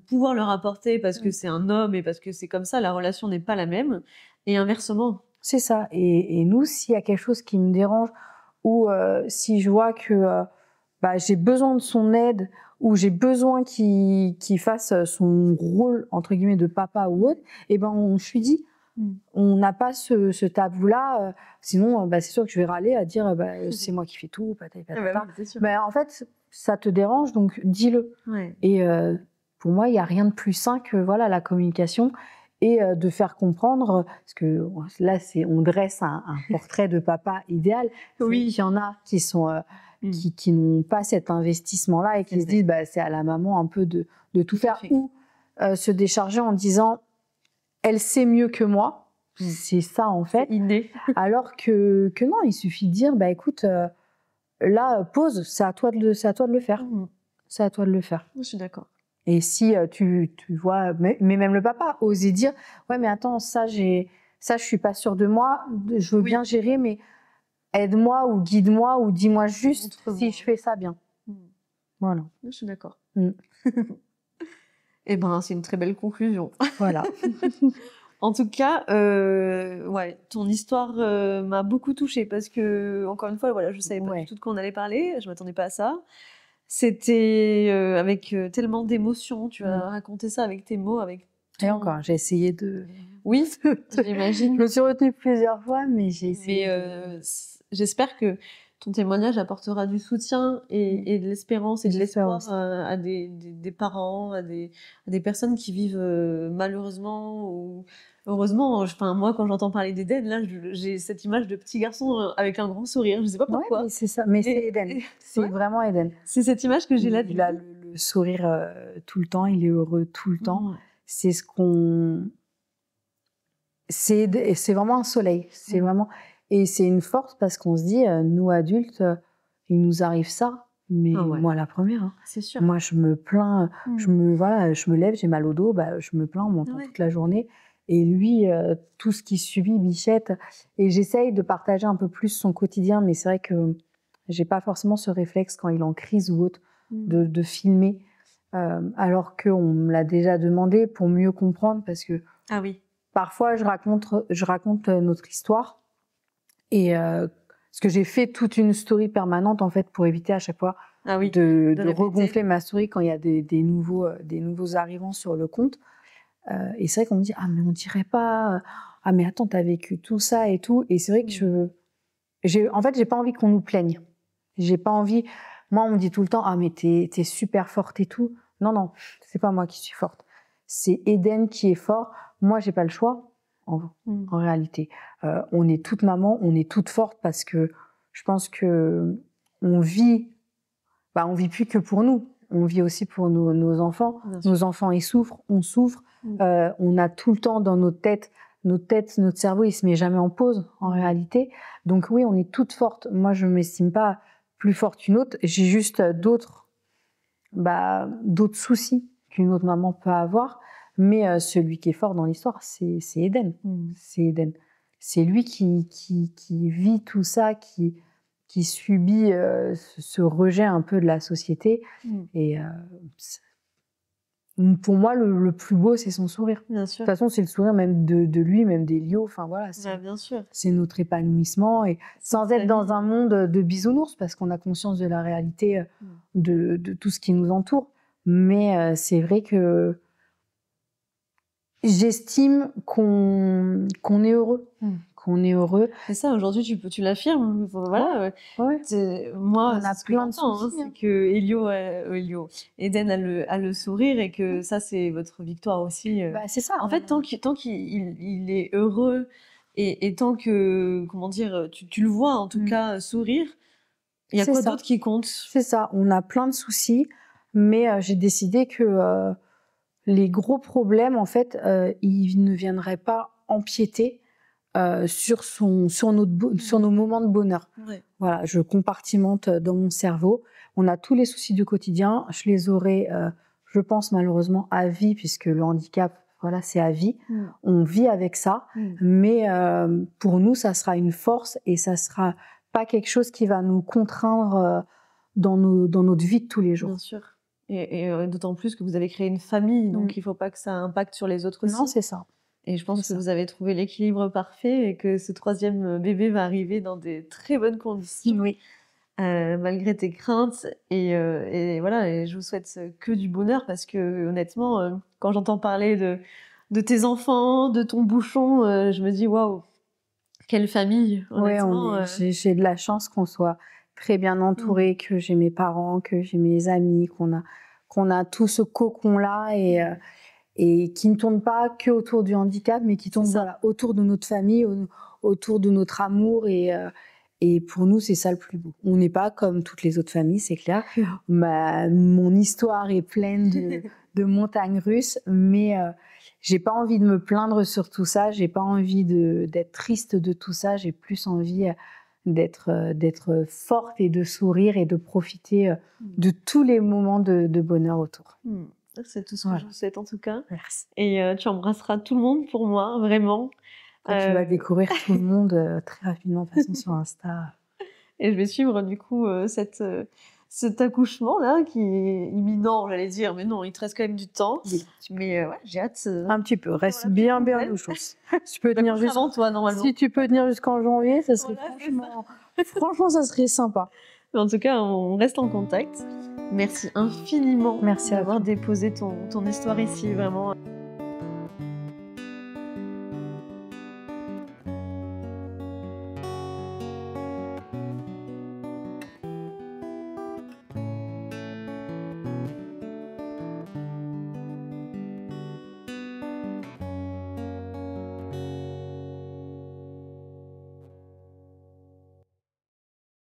pouvoir leur apporter parce que c'est un homme et parce que c'est comme ça, la relation n'est pas la même. Et inversement. C'est ça. Et nous, s'il y a quelque chose qui me dérange, ou si je vois que j'ai besoin de son aide ou j'ai besoin qu'il fasse son rôle entre guillemets de papa ou autre, et je lui dis. On n'a pas ce tabou-là, sinon c'est sûr que je vais râler à dire c'est moi qui fais tout, patati patata. En fait, ça te dérange, donc dis-le. Ouais. Et pour moi, il n'y a rien de plus sain que la communication et de faire comprendre, parce que là, on dresse un portrait de papa idéal. Oui. Il y en a qui sont qui n'ont pas cet investissement-là et qui se disent c'est à la maman un peu de tout faire ou se décharger en disant elle sait mieux que moi, c'est ça en fait. Inné. Alors que non, il suffit de dire écoute, là pause, c'est à toi de le faire. C'est à toi de le faire. Je suis d'accord. Et si tu vois, mais même le papa oser dire ouais mais attends ça je suis pas sûre de moi, je veux bien gérer mais aide-moi ou guide-moi ou dis-moi juste si je fais ça bien. Voilà. Je suis d'accord. Eh c'est une très belle conclusion. Voilà. En tout cas, ton histoire m'a beaucoup touchée parce que, encore une fois, je savais pas du tout de quoi on allait parler, je m'attendais pas à ça. C'était avec tellement d'émotions, tu as raconté ça avec tes mots, Et encore, j'ai essayé de... Oui, j'imagine. Je me suis retenue plusieurs fois, mais j'ai essayé. Mais j'espère que ton témoignage apportera du soutien et de l'espérance et de l'espoir à des parents, à des personnes qui vivent malheureusement ou heureusement. Moi, quand j'entends parler d'Eden, là, j'ai cette image de petit garçon avec un grand sourire. Je sais pas pourquoi. Mais c'est ça. Mais c'est Eden. C'est vraiment Eden. C'est cette image que j'ai là. Il a le sourire tout le temps. Il est heureux tout le temps. C'est ce qu'on... C'est vraiment un soleil. C'est vraiment... Et c'est une force parce qu'on se dit, nous adultes, il nous arrive ça. Mais moi, la première. Hein. C'est sûr. Moi, je me plains. Je me lève, j'ai mal au dos. Je me plains, on m'entend toute la journée. Et lui, tout ce qu'il subit, Bichette. Et j'essaye de partager un peu plus son quotidien. Mais c'est vrai que j'ai pas forcément ce réflexe quand il est en crise ou autre de filmer. Alors qu'on me l'a déjà demandé pour mieux comprendre. Parce que parfois, je raconte notre histoire. Et parce que j'ai fait toute une story permanente en fait pour éviter à chaque fois de regonfler ma story quand il y a des nouveaux arrivants sur le compte. Et c'est vrai qu'on me dit mais on dirait pas, mais attends t'as vécu tout ça et tout. Et c'est vrai que j'ai pas envie qu'on nous plaigne. J'ai pas envie. Moi on me dit tout le temps mais t'es super forte et tout. Non c'est pas moi qui suis forte. C'est Eden qui est fort. Moi j'ai pas le choix. En réalité, on est toute maman, on est toute forte parce que je pense que on vit plus que pour nous, on vit aussi pour nos enfants. Nos enfants ils souffrent, on souffre, on a tout le temps dans notre tête, notre cerveau il se met jamais en pause en réalité. Donc oui, on est toute forte. Moi je m'estime pas plus forte qu'une autre, j'ai juste d'autres soucis qu'une autre maman peut avoir. Mais celui qui est fort dans l'histoire, c'est Eden. C'est Eden. C'est lui qui vit tout ça, qui subit ce rejet un peu de la société. Et pour moi, le plus beau, c'est son sourire. Bien sûr. De toute façon, c'est le sourire même de lui, même d'Elio. Enfin voilà, bien sûr. C'est notre épanouissement et sans être dans un monde de bisounours, parce qu'on a conscience de la réalité de tout ce qui nous entoure. Mais c'est vrai que j'estime qu'on est heureux. Qu'on est heureux. C'est ça, aujourd'hui, tu l'affirmes. Voilà. Moi, on a plein de soucis. C'est que Eden a le sourire et que ça, c'est votre victoire aussi. C'est ça. En fait, tant qu'il est heureux et tant que, comment dire, tu le vois en tout cas sourire, il y a quoi d'autre qui compte? C'est ça. On a plein de soucis, mais j'ai décidé que les gros problèmes, en fait, ils ne viendraient pas empiéter sur nos moments de bonheur. Voilà, je compartimente dans mon cerveau. On a tous les soucis du quotidien. Je les aurai, je pense malheureusement, à vie, puisque le handicap, voilà, c'est à vie. On vit avec ça, mais pour nous, ça sera une force et ça sera pas quelque chose qui va nous contraindre dans notre vie de tous les jours. Bien sûr. Et d'autant plus que vous avez créé une famille, donc il ne faut pas que ça impacte sur les autres aussi. Non, c'est ça. Et je pense que vous avez trouvé l'équilibre parfait et que ce troisième bébé va arriver dans des très bonnes conditions. Oui. malgré tes craintes. Et voilà, et je vous souhaite que du bonheur parce que honnêtement, quand j'entends parler de tes enfants, de ton bouchon, je me dis waouh, quelle famille, Ouais, honnêtement. j'ai de la chance qu'on soit très bien entouré, que j'ai mes parents, que j'ai mes amis, qu'on a tout ce cocon-là et qui ne tourne pas que autour du handicap, mais qui tourne voilà, autour de notre famille, autour de notre amour et pour nous, c'est ça le plus beau. On n'est pas comme toutes les autres familles, c'est clair. Mon histoire est pleine de montagnes russes, mais j'ai pas envie de me plaindre sur tout ça. J'ai pas envie d'être triste de tout ça. J'ai plus envie d'être forte et de sourire et de profiter de tous les moments de bonheur autour. C'est tout ce que je vous souhaite en tout cas. Merci. Et tu embrasseras tout le monde pour moi, vraiment. Tu vas découvrir tout le monde très rapidement, de toute façon, sur Insta. Et je vais suivre du coup cet accouchement-là qui est imminent, j'allais dire. Mais non, il te reste quand même du temps. Oui. Mais ouais, j'ai hâte. Un petit peu, reste bien aux choses. Tu peux tenir avant toi, normalement. Si tu peux tenir jusqu'en janvier, ça serait franchement, ça serait sympa. Mais en tout cas, on reste en contact. Merci infiniment d'avoir déposé ton histoire ici, vraiment.